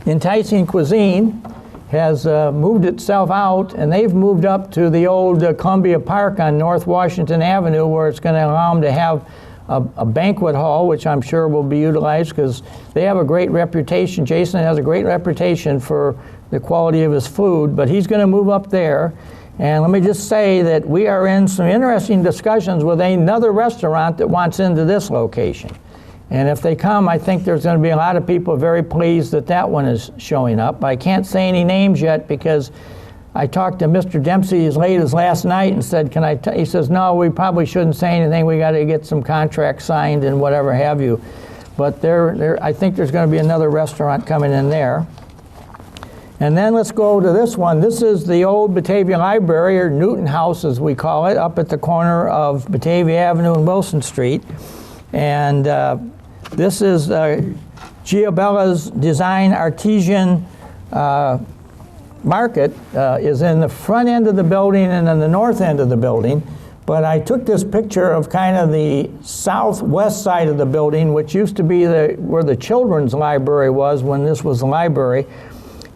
Enticing Cuisine has moved itself out, and they've moved up to the old Columbia Park on North Washington Avenue, where it's going to allow them to have a banquet hall, which I'm sure will be utilized because they have a great reputation. Jason has a great reputation for the quality of his food, but he's going to move up there. And let me just say that we are in some interesting discussions with another restaurant that wants into this location. And if they come, I think there's going to be a lot of people very pleased that that one is showing up. I can't say any names yet because I talked to Mr. Dempsey as late as last night and said, he says, no, we probably shouldn't say anything. We got to get some contracts signed and whatever have you. But I think there's going to be another restaurant coming in there. And then let's go to this one. This is the old Batavia Library, or Newton House as we call it, up at the corner of Batavia Avenue and Wilson Street. And this is Giabella's Design Artisan Market is in the front end of the building and in the north end of the building. But I took this picture of kind of the southwest side of the building, which used to be where the children's library was when this was the library.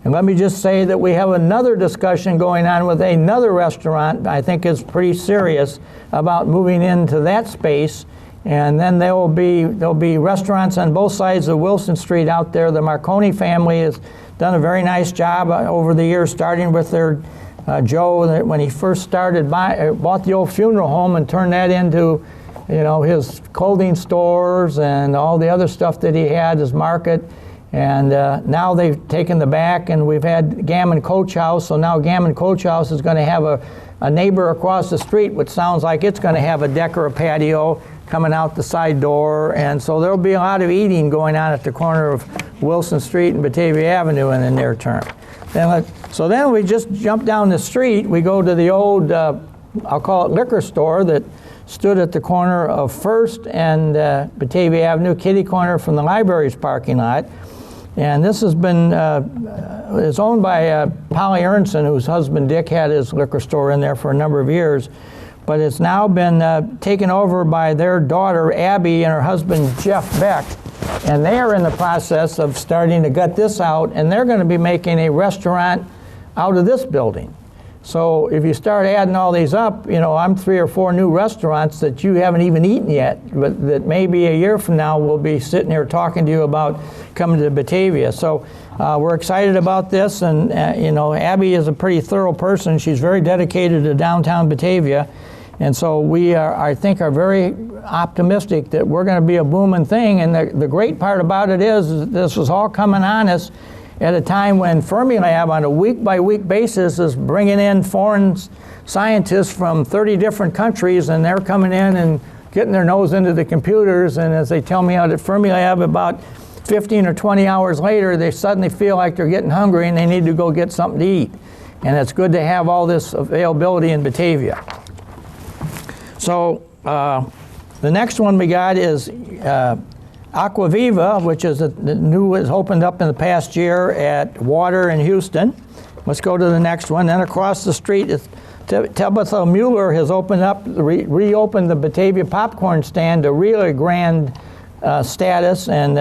And let me just say that we have another discussion going on with another restaurant I think is pretty serious about moving into that space. And then there'll be restaurants on both sides of Wilson Street out there. The Marconi family has done a very nice job over the years, starting with their Joe, when he first started, bought the old funeral home and turned that into, his clothing stores and all the other stuff that he had, his market. And now they've taken the back, and we've had Gammon Coach House. So now Gammon Coach House is going to have a neighbor across the street, which sounds like it's going to have a deck or a patio coming out the side door. And so there'll be a lot of eating going on at the corner of Wilson Street and Batavia Avenue in the near term. So then we just jump down the street. We go to the old, I'll call it liquor store that stood at the corner of First and Batavia Avenue, kitty corner from the library's parking lot. And this has been, is owned by Polly Ernson, whose husband Dick had his liquor store in there for a number of years. But it's now been taken over by their daughter, Abby, and her husband, Jeff Beck. And they are in the process of starting to gut this out, and they're going to be making a restaurant out of this building. So if you start adding all these up, I'm 3 or 4 new restaurants that you haven't even eaten yet, but that maybe a year from now we'll be sitting here talking to you about coming to Batavia. So we're excited about this, and Abby is a pretty thorough person. She's very dedicated to downtown Batavia, and so we are, I think, are very optimistic that we're going to be a booming thing. And the great part about it is this is all coming on us at a time when Fermilab on a week-by-week basis is bringing in foreign scientists from 30 different countries, and they're coming in and getting their nose into the computers, and as they tell me out at Fermilab, about 15 or 20 hours later, they suddenly feel like they're getting hungry and they need to go get something to eat. And it's good to have all this availability in Batavia. So the next one we got is Aquaviva, which is has opened up in the past year at Water in Houston. Let's go to the next one. Then across the street, Tabitha Mueller has opened up, reopened the Batavia popcorn stand to really grand status, and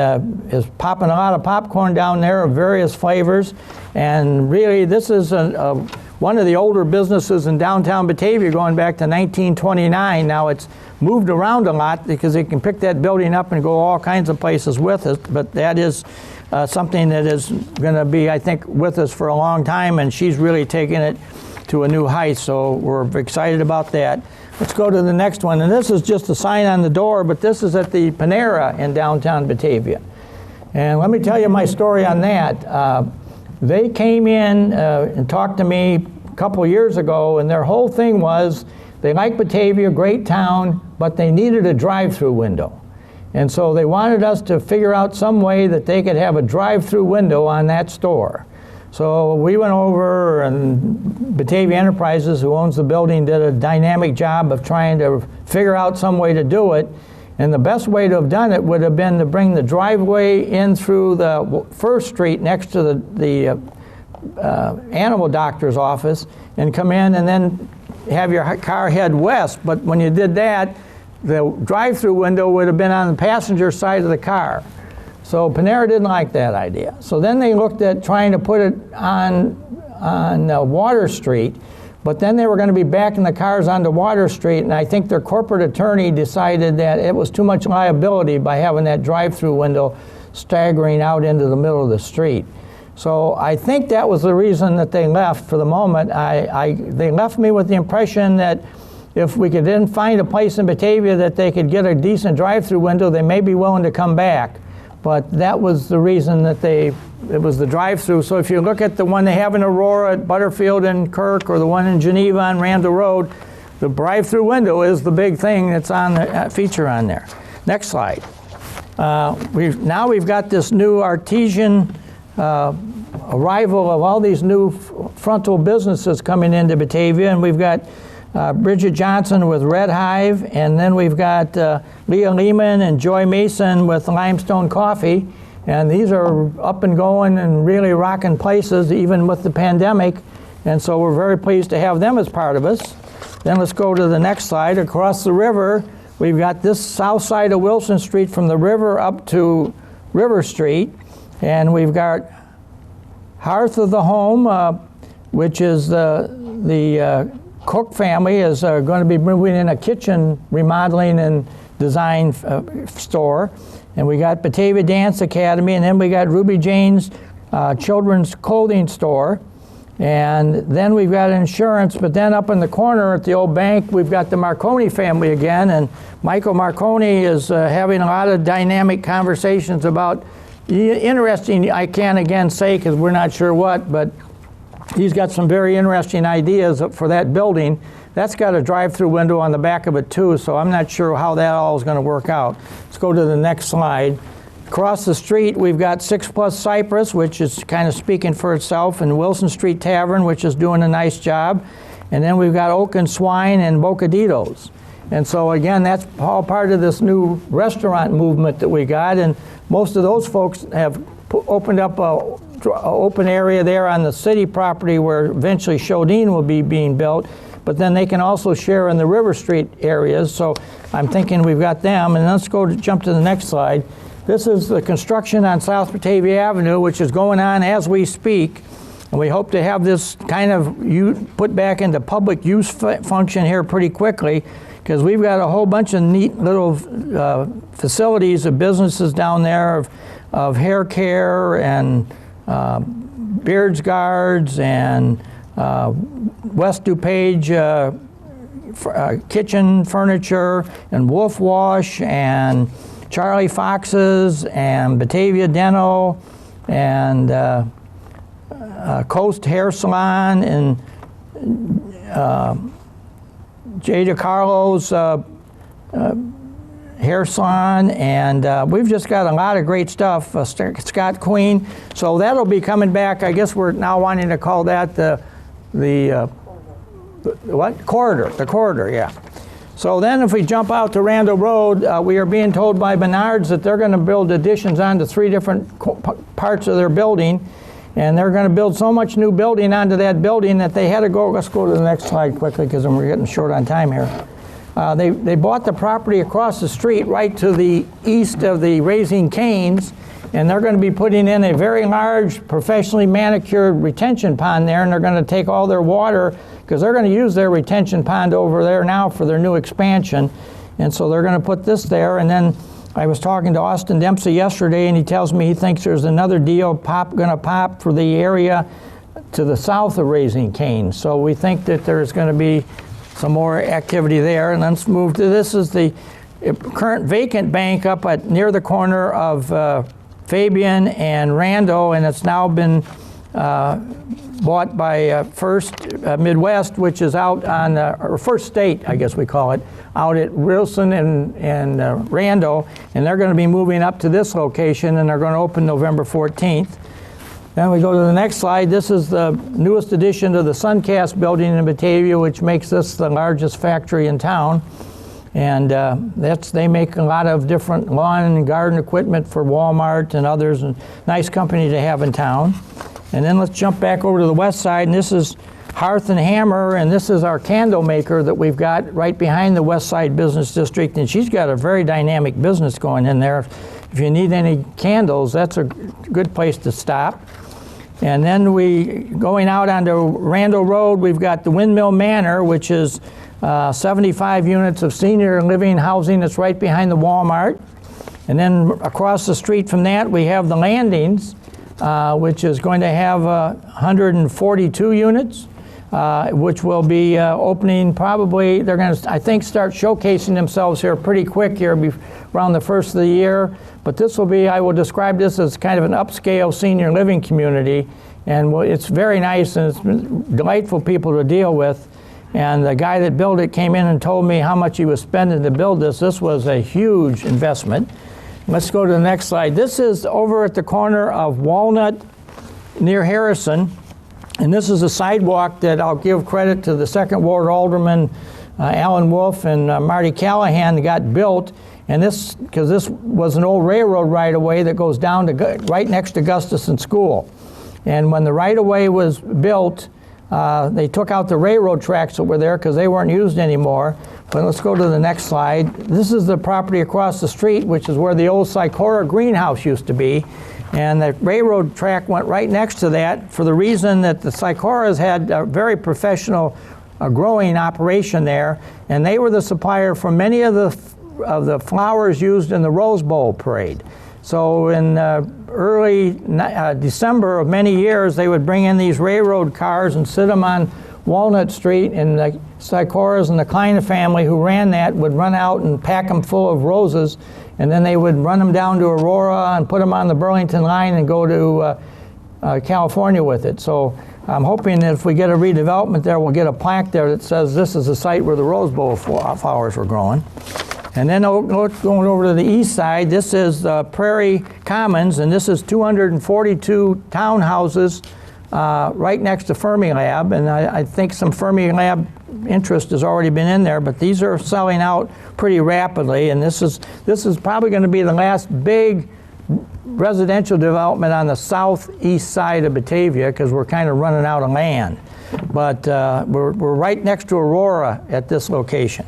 is popping a lot of popcorn down there of various flavors. And really, this is one of the older businesses in downtown Batavia going back to 1929. Now it's moved around a lot because they can pick that building up and go all kinds of places with it, but that is something that is going to be, I think, with us for a long time, and she's really taking it to a new height, so we're excited about that. Let's go to the next one, and this is just a sign on the door, but this is at the Panera in downtown Batavia. And let me tell you my story on that. They came in and talked to me a couple years ago, and their whole thing was they like Batavia, great town, but they needed a drive-through window. And so they wanted us to figure out some way that they could have a drive-through window on that store. So we went over, and Batavia Enterprises, who owns the building, did a dynamic job of trying to figure out some way to do it. And the best way to have done it would have been to bring the driveway in through the First Street next to the animal doctor's office and come in and then have your car head west. But when you did that, the drive-through window would have been on the passenger side of the car. So Panera didn't like that idea. So then they looked at trying to put it on Water Street, but then they were going to be backing the cars onto Water Street, and I think their corporate attorney decided that it was too much liability by having that drive-through window staggering out into the middle of the street. So I think that was the reason that they left for the moment. They left me with the impression that if we could then find a place in Batavia that they could get a decent drive-through window, they may be willing to come back. But that was the reason that it was the drive-through. So if you look at the one they have in Aurora, at Butterfield and Kirk, or the one in Geneva on Randall Road, the drive-through window is the big thing that's on the feature on there. Next slide. Now we've got this new artesian arrival of all these new frontal businesses coming into Batavia, and we've got Bridget Johnson with Red Hive, and then we've got Leah Lehman and Joy Mason with Limestone Coffee, and these are up and going and really rocking places even with the pandemic, and so we're very pleased to have them as part of us. Then let's go to the next slide. Across the river, we've got this south side of Wilson Street from the river up to River Street, and we've got Hearth of the Home, which is the Cook family is going to be moving in a kitchen remodeling and design store. And we got Batavia Dance Academy, and then we got Ruby Jane's children's clothing store. And then we've got insurance, but then up in the corner at the old bank, we've got the Marconi family again, and Michael Marconi is having a lot of dynamic conversations about, interesting, I can't again say because we're not sure what, but he's got some very interesting ideas for that building. That's got a drive-through window on the back of it too, so I'm not sure how that all is going to work out. Let's go to the next slide. Across the street, we've got 6 Plus Cypress, which is kind of speaking for itself, and Wilson Street Tavern, which is doing a nice job. And then we've got Oak and Swine and Bocaditos. And so again, that's all part of this new restaurant movement that we got, and most of those folks have opened up a open area there on the city property where eventually Shodine will be being built, but then they can also share in the River Street areas, so I'm thinking we've got them. And let's jump to the next slide. This is the construction on South Batavia Avenue, which is going on as we speak, and we hope to have this kind of put back into public use function here pretty quickly, because we've got a whole bunch of neat little facilities of businesses down there of hair care and Beards Guards and West DuPage kitchen furniture and Wolf Wash and Charlie Fox's and Batavia Dental and Coast Hair Salon and Jada Carlo's hair salon, and we've just got a lot of great stuff. Scott Queen, so that'll be coming back. I guess we're now wanting to call that the what? Corridor, the corridor, yeah. So then if we jump out to Randall Road, we are being told by Menards that they're going to build additions onto 3 different parts of their building, and they're going to build so much new building onto that building that they had to go, let's go to the next slide quickly because we're getting short on time here. They bought the property across the street right to the east of the Raising Canes, and they're going to be putting in a very large professionally manicured retention pond there, and they're going to take all their water because they're going to use their retention pond over there now for their new expansion. And so they're going to put this there. And then I was talking to Austin Dempsey yesterday, and he tells me he thinks there's another deal going to pop for the area to the south of Raising Cane's. So we think that there's going to be some more activity there. And let's move to this is the current vacant bank up near the corner of Fabian and Randall, and it's now been bought by First Midwest, which is out on, or First State, I guess we call it, out at Wilson and Randall, and they're going to be moving up to this location, and they're going to open November 14th. Then we go to the next slide. This is the newest addition to the Suncast building in Batavia, which makes this the largest factory in town. And they make a lot of different lawn and garden equipment for Walmart and others, and nice company to have in town. And then let's jump back over to the west side, and this is Hearth and Hammer, and this is our candle maker that we've got right behind the West Side Business District, and she's got a very dynamic business going in there. If you need any candles, that's a good place to stop. And then going out onto Randall Road, we've got the Windmill Manor, which is 75 units of senior living housing that's right behind the Walmart. And then across the street from that, we have the Landings, which is going to have 142 units, which will be opening probably, they're going to, I think, start showcasing themselves here pretty quick here around the first of the year. But this will be, I will describe this as kind of an upscale senior living community. And it's very nice, and it's delightful people to deal with. And the guy that built it came in and told me how much he was spending to build this. This was a huge investment. Let's go to the next slide. This is over at the corner of Walnut near Harrison. And this is a sidewalk that I'll give credit to the Second Ward Alderman Alan Wolf and Marty Callahan that got built. And this, because this was an old railroad right-of-way that goes down to right next to Gustafson School. And when the right-of-way was built, they took out the railroad tracks that were there because they weren't used anymore. But let's go to the next slide. This is the property across the street, which is where the old Sycora greenhouse used to be. And the railroad track went right next to that for the reason that the Sycoras had a very professional growing operation there. And they were the supplier for many of the flowers used in the Rose Bowl parade. So in early December of many years, they would bring in these railroad cars and sit them on Walnut Street, and the Sycoras and the Klein family who ran that would run out and pack them full of roses, and then they would run them down to Aurora and put them on the Burlington line and go to California with it. So I'm hoping that if we get a redevelopment there, we'll get a plaque there that says this is the site where the Rose Bowl flowers were growing. And then going over to the east side, this is Prairie Commons, and this is 242 townhouses right next to Fermilab. And I think some Fermilab interest has already been in there, but these are selling out pretty rapidly. And this is probably going to be the last big residential development on the southeast side of Batavia, because we're kind of running out of land. But we're right next to Aurora at this location.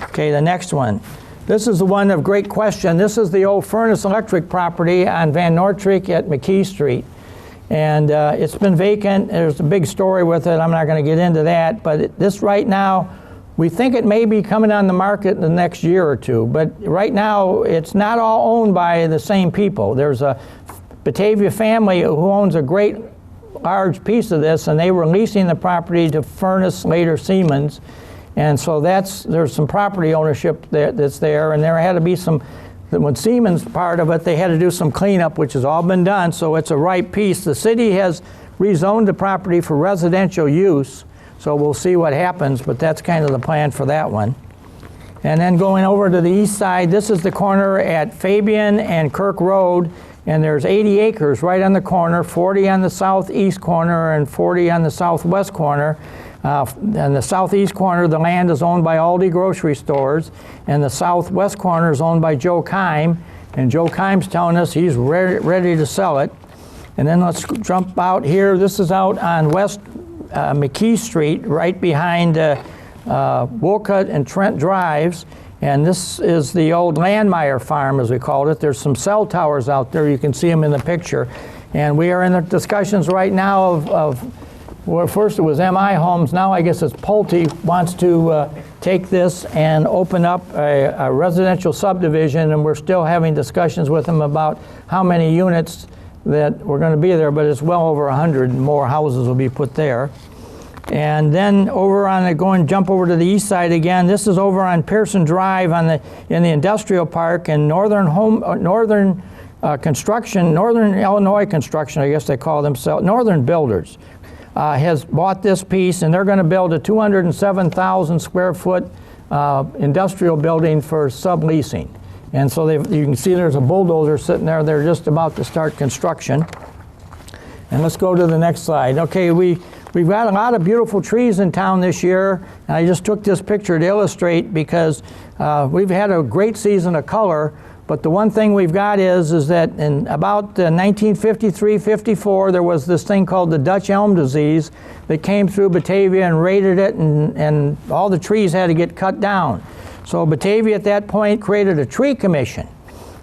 Okay, the next one. This is the one of great question. This is the old Furnace Electric property on Van Noordtreek at McKee Street. And it's been vacant. There's a big story with it. I'm not going to get into that. But this right now, we think it may be coming on the market in the next year or two. But right now, it's not all owned by the same people. There's a Batavia family who owns a great large piece of this, and they were leasing the property to Furnace, later Siemens. And so there's some property ownership that's there, and there had to be some, when Siemens part of it, they had to do some cleanup, which has all been done, so it's a right piece. The city has rezoned the property for residential use, so we'll see what happens, but that's kind of the plan for that one. And then going over to the east side, this is the corner at Fabian and Kirk Road, and there's 80 acres right on the corner, 40 on the southeast corner and 40 on the southwest corner. In the southeast corner, the land is owned by Aldi grocery stores, and the southwest corner is owned by Joe Keim, and Joe Keim's telling us he's ready to sell it. And then let's jump out here. This is out on West McKee Street, right behind Wolcott and Trent Drives, and this is the old Landmeyer farm, as we called it. There's some cell towers out there. You can see them in the picture. And we are in the discussions right now of well, first it was MI Homes, now I guess it's Pulte wants to take this and open up a residential subdivision, and we're still having discussions with them about how many units that were going to be there, but it's well over 100 more houses will be put there. And then over on jump over to the east side again, this is over on Pearson Drive in the industrial park, and Northern Illinois Construction, I guess they call themselves, Northern Builders. Has bought this piece, and they're going to build a 207,000 square foot industrial building for subleasing. And so you can see there's a bulldozer sitting there. They're just about to start construction. And let's go to the next slide. Okay, we've got a lot of beautiful trees in town this year. And I just took this picture to illustrate because we've had a great season of color. But the one thing we've got is that in about 1953-54, there was this thing called the Dutch elm disease that came through Batavia and raided it, and all the trees had to get cut down. So Batavia at that point created a tree commission.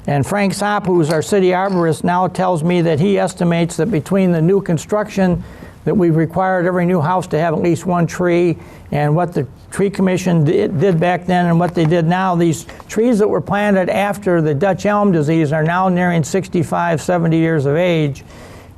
And Frank Sopp, who's our city arborist, now tells me that he estimates that between the new construction that we've required every new house to have at least one tree, and what the tree commission did back then and what they did now, these trees that were planted after the Dutch elm disease are now nearing 65, 70 years of age.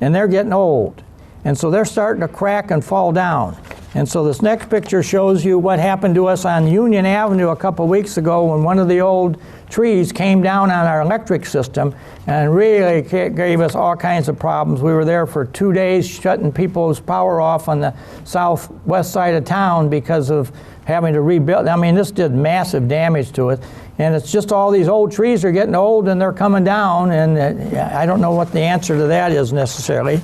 and they're getting old. And so they're starting to crack and fall down. And so this next picture shows you what happened to us on Union Avenue a couple weeks ago when one of the old trees came down on our electric system and really gave us all kinds of problems. We were there for 2 days shutting people's power off on the southwest side of town because of having to rebuild. I mean, this did massive damage to it. And it's just all these old trees are getting old and they're coming down, and I don't know what the answer to that is necessarily.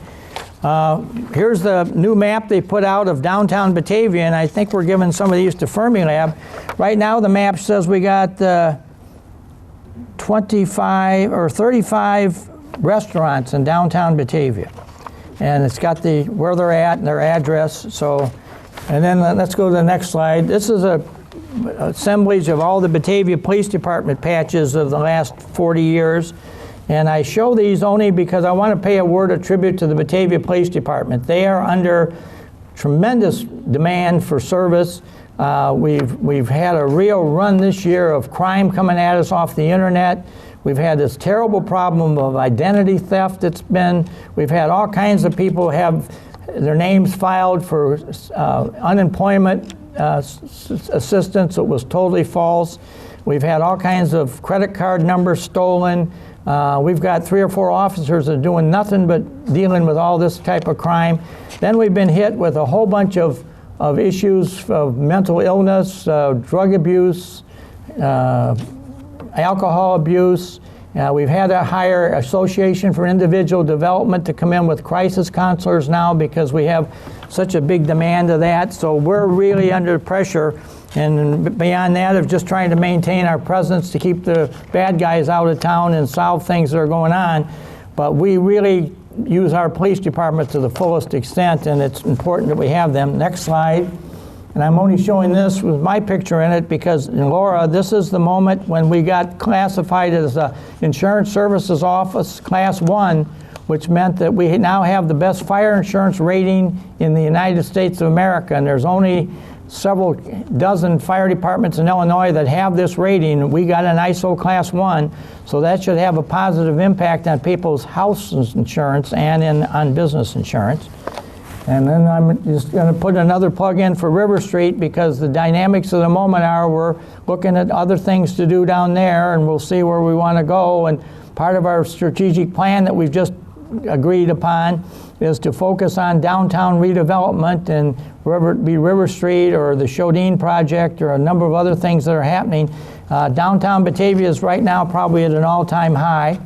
Here's the new map they put out of downtown Batavia, and I think we're giving some of these to Fermilab. Right now the map says we got 25 or 35 restaurants in downtown Batavia. And it's got where they're at and their address. So, and then let's go to the next slide. This is a assemblage of all the Batavia Police Department patches of the last 40 years. And I show these only because I want to pay a word of tribute to the Batavia Police Department. They are under tremendous demand for service. We've had a real run this year of crime coming at us off the internet. We've had this terrible problem of identity theft. We've had all kinds of people have their names filed for unemployment assistance. It was totally false. We've had all kinds of credit card numbers stolen. We've got 3 or 4 officers that are doing nothing but dealing with all this type of crime. Then we've been hit with a whole bunch of issues of mental illness, drug abuse, alcohol abuse. We've had to hire Association for Individual Development to come in with crisis counselors now because we have such a big demand of that. So we're really under pressure. And beyond that, of just trying to maintain our presence to keep the bad guys out of town and solve things that are going on. But we really use our police department to the fullest extent, and it's important that we have them. Next slide. And I'm only showing this with my picture in it because, Laura, this is the moment when we got classified as a Insurance Services Office Class 1, which meant that we now have the best fire insurance rating in the United States of America. And there's only several dozen fire departments in Illinois that have this rating. We got an ISO Class 1, so that should have a positive impact on people's house insurance and on business insurance. And then I'm just going to put another plug in for River Street because the dynamics of the moment are we're looking at other things to do down there, and we'll see where we want to go. And part of our strategic plan that we've just agreed upon is to focus on downtown redevelopment, and whether it be River Street or the Shodine project or a number of other things that are happening. Downtown Batavia is right now probably at an all-time high.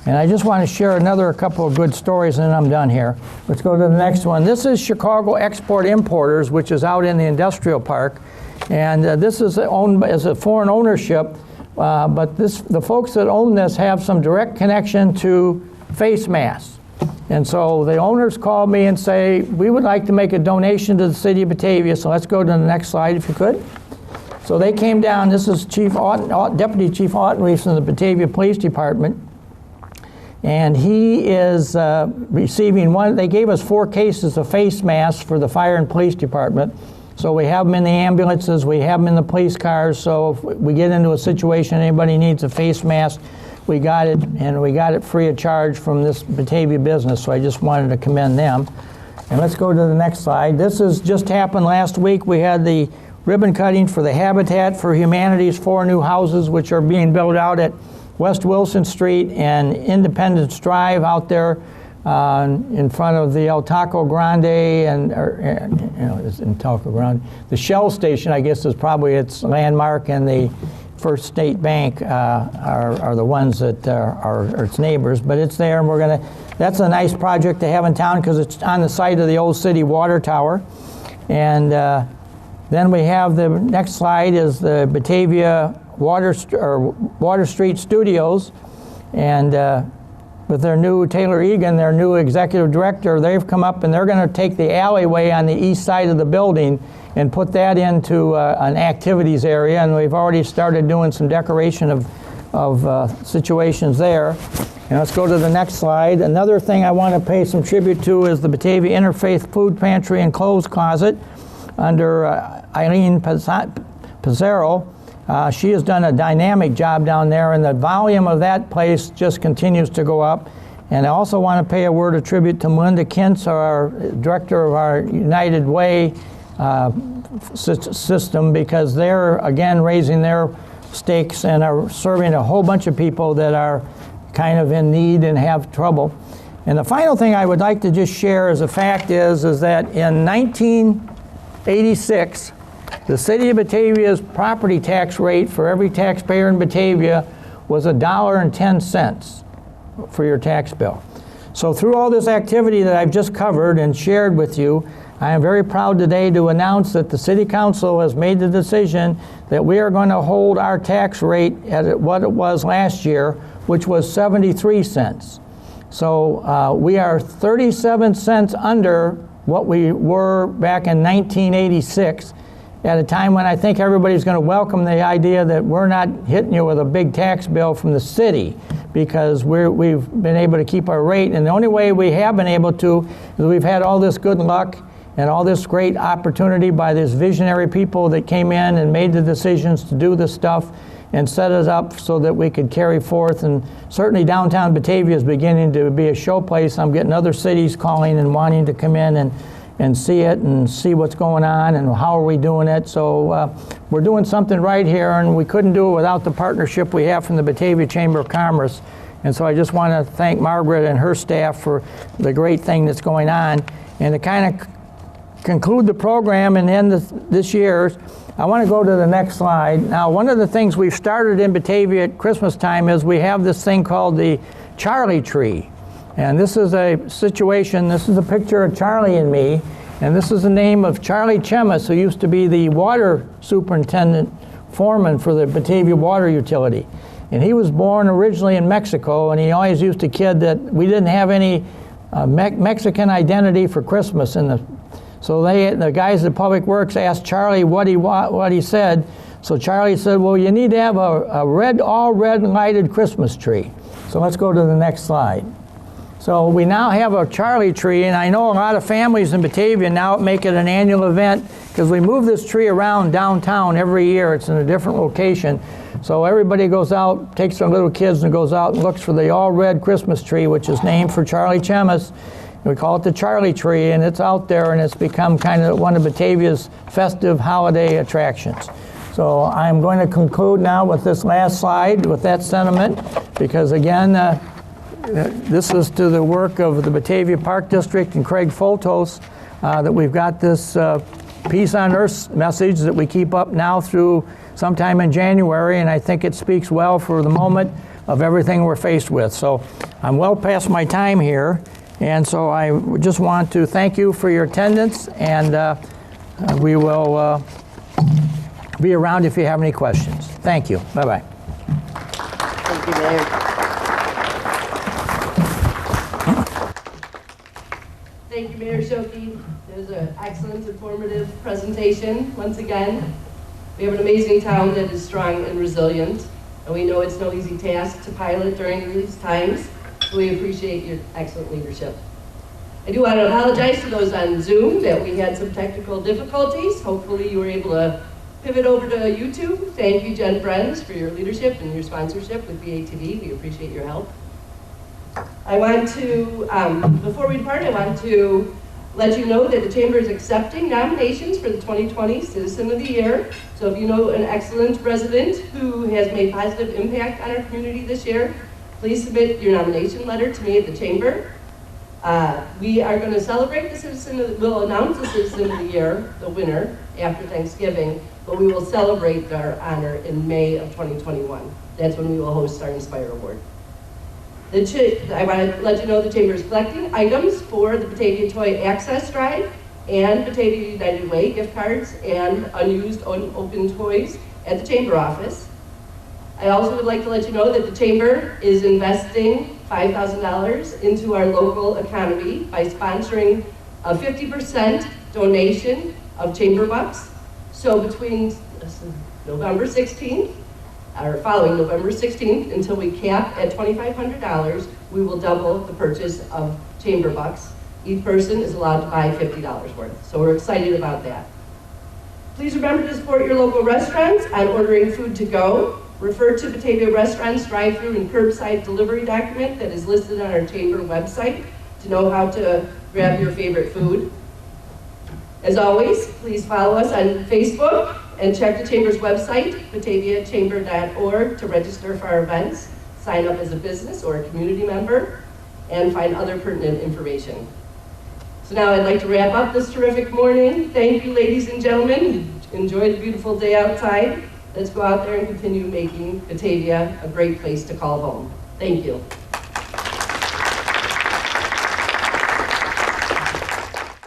And I just want to share a couple of good stories, and then I'm done here. Let's go to the next one. This is Chicago Export Importers, which is out in the industrial park. And this is owned as a foreign ownership, but the folks that own this have some direct connection to face masks. And so the owners called me and say, we would like to make a donation to the city of Batavia. So let's go to the next slide if you could. So they came down. This is Deputy Chief Autenreef from the Batavia Police Department. And he is receiving they gave us 4 cases of face masks for the fire and police department. So we have them in the ambulances, we have them in the police cars. So if we get into a situation, anybody needs a face mask, we got it, and we got it free of charge from this Batavia business. So I just wanted to commend them. And let's go to the next slide. This has just happened last week. We had the ribbon cutting for the Habitat for Humanity's 4 new houses, which are being built out at West Wilson Street and Independence Drive out there in front of the El Taco Grande it's in Taco Grande. The Shell station, I guess, is probably its landmark, and the First State Bank are the ones that are its neighbors. But it's there, and that's a nice project to have in town because it's on the site of the old city water tower. And then we have the next slide is the Batavia Water Street Studios, and with their new Taylor Egan, their new executive director, they've come up and they're going to take the alleyway on the east side of the building and put that into an activities area, and we've already started doing some decoration of situations there. And let's go to the next slide. Another thing I want to pay some tribute to is the Batavia Interfaith Food Pantry and Clothes Closet under Eileen Pizzaro. She has done a dynamic job down there, and the volume of that place just continues to go up. And I also want to pay a word of tribute to Melinda Kintz, our director of our United Way system, because they're, again, raising their stakes and are serving a whole bunch of people that are kind of in need and have trouble. And the final thing I would like to just share as a fact is that in 1986, the city of Batavia's property tax rate for every taxpayer in Batavia was $1.10 for your tax bill. So through all this activity that I've just covered and shared with you, I am very proud today to announce that the City Council has made the decision that we are going to hold our tax rate at what it was last year, which was 73 cents. So we are 37 cents under what we were back in 1986, at a time when I think everybody's going to welcome the idea that we're not hitting you with a big tax bill from the city, because we've been able to keep our rate. And the only way we have been able to is we've had all this good luck and all this great opportunity by these visionary people that came in and made the decisions to do this stuff and set us up so that we could carry forth. And certainly downtown Batavia is beginning to be a showplace. I'm getting other cities calling and wanting to come in and see it and see what's going on and how are we doing it. So we're doing something right here, and we couldn't do it without the partnership we have from the Batavia Chamber of Commerce. And so I just want to thank Margaret and her staff for the great thing that's going on. And to kind of conclude the program and end this year's, I want to go to the next slide. Now, one of the things we've started in Batavia at Christmas time is we have this thing called the Charlie Tree. And this is a situation, this is a picture of Charlie and me, and this is the name of Charlie Chemis, who used to be the water superintendent foreman for the Batavia Water Utility. And he was born originally in Mexico, and he always used to kid that we didn't have any Mexican identity for Christmas. So the guys at Public Works asked Charlie what he said. So Charlie said, well, you need to have a all red lighted Christmas tree. So let's go to the next slide. So we now have a Charlie tree, and I know a lot of families in Batavia now make it an annual event because we move this tree around downtown every year. It's in a different location. So everybody goes out, takes their little kids and goes out and looks for the all-red Christmas tree, which is named for Charlie Chemis. We call it the Charlie Tree, and it's out there, and it's become kind of one of Batavia's festive holiday attractions. So I'm going to conclude now with this last slide with that sentiment, because again, this is to the work of the Batavia Park District and Craig Foltos that we've got this Peace on Earth message that we keep up now through sometime in January, and I think it speaks well for the moment of everything we're faced with. So I'm well past my time here, and so I just want to thank you for your attendance, and we will be around if you have any questions. Thank you. Bye-bye. Thank you, Mayor. Thank you, Mayor Shoki. It was an excellent, informative presentation. Once again, we have an amazing town that is strong and resilient, and we know it's no easy task to pilot during these times, so we appreciate your excellent leadership. I do want to apologize to those on Zoom that we had some technical difficulties. Hopefully you were able to pivot over to YouTube. Thank you, Jen Brenz, for your leadership and your sponsorship with BATV. We appreciate your help. I want to, before we depart, I want to let you know that the Chamber is accepting nominations for the 2020 Citizen of the Year. So if you know an excellent resident who has made positive impact on our community this year, please submit your nomination letter to me at the Chamber. We are going to celebrate the Citizen, we'll announce the Citizen of the Year, the winner, after Thanksgiving, but we will celebrate our honor in May of 2021. That's when we will host our Inspire Award. I want to let you know the Chamber is collecting items for the Batavia Toy Access Drive and Batavia United Way gift cards and unused unopened toys at the Chamber office. I also would like to let you know that the Chamber is investing $5,000 into our local economy by sponsoring a 50% donation of Chamber bucks. So between November 16th, or following November 16th, until we cap at $2,500, we will double the purchase of Chamber bucks. Each person is allowed to buy $50 worth. So we're excited about that. Please remember to support your local restaurants on ordering food to go. Refer to Batavia Restaurant's drive-through and curbside delivery document that is listed on our chamber website to know how to grab your favorite food. As always, please follow us on Facebook and check the chamber's website, bataviachamber.org, to register for our events, sign up as a business or a community member, and find other pertinent information. So now I'd like to wrap up this terrific morning. Thank you, ladies and gentlemen. Enjoy the beautiful day outside. Let's go out there and continue making Batavia a great place to call home. Thank you.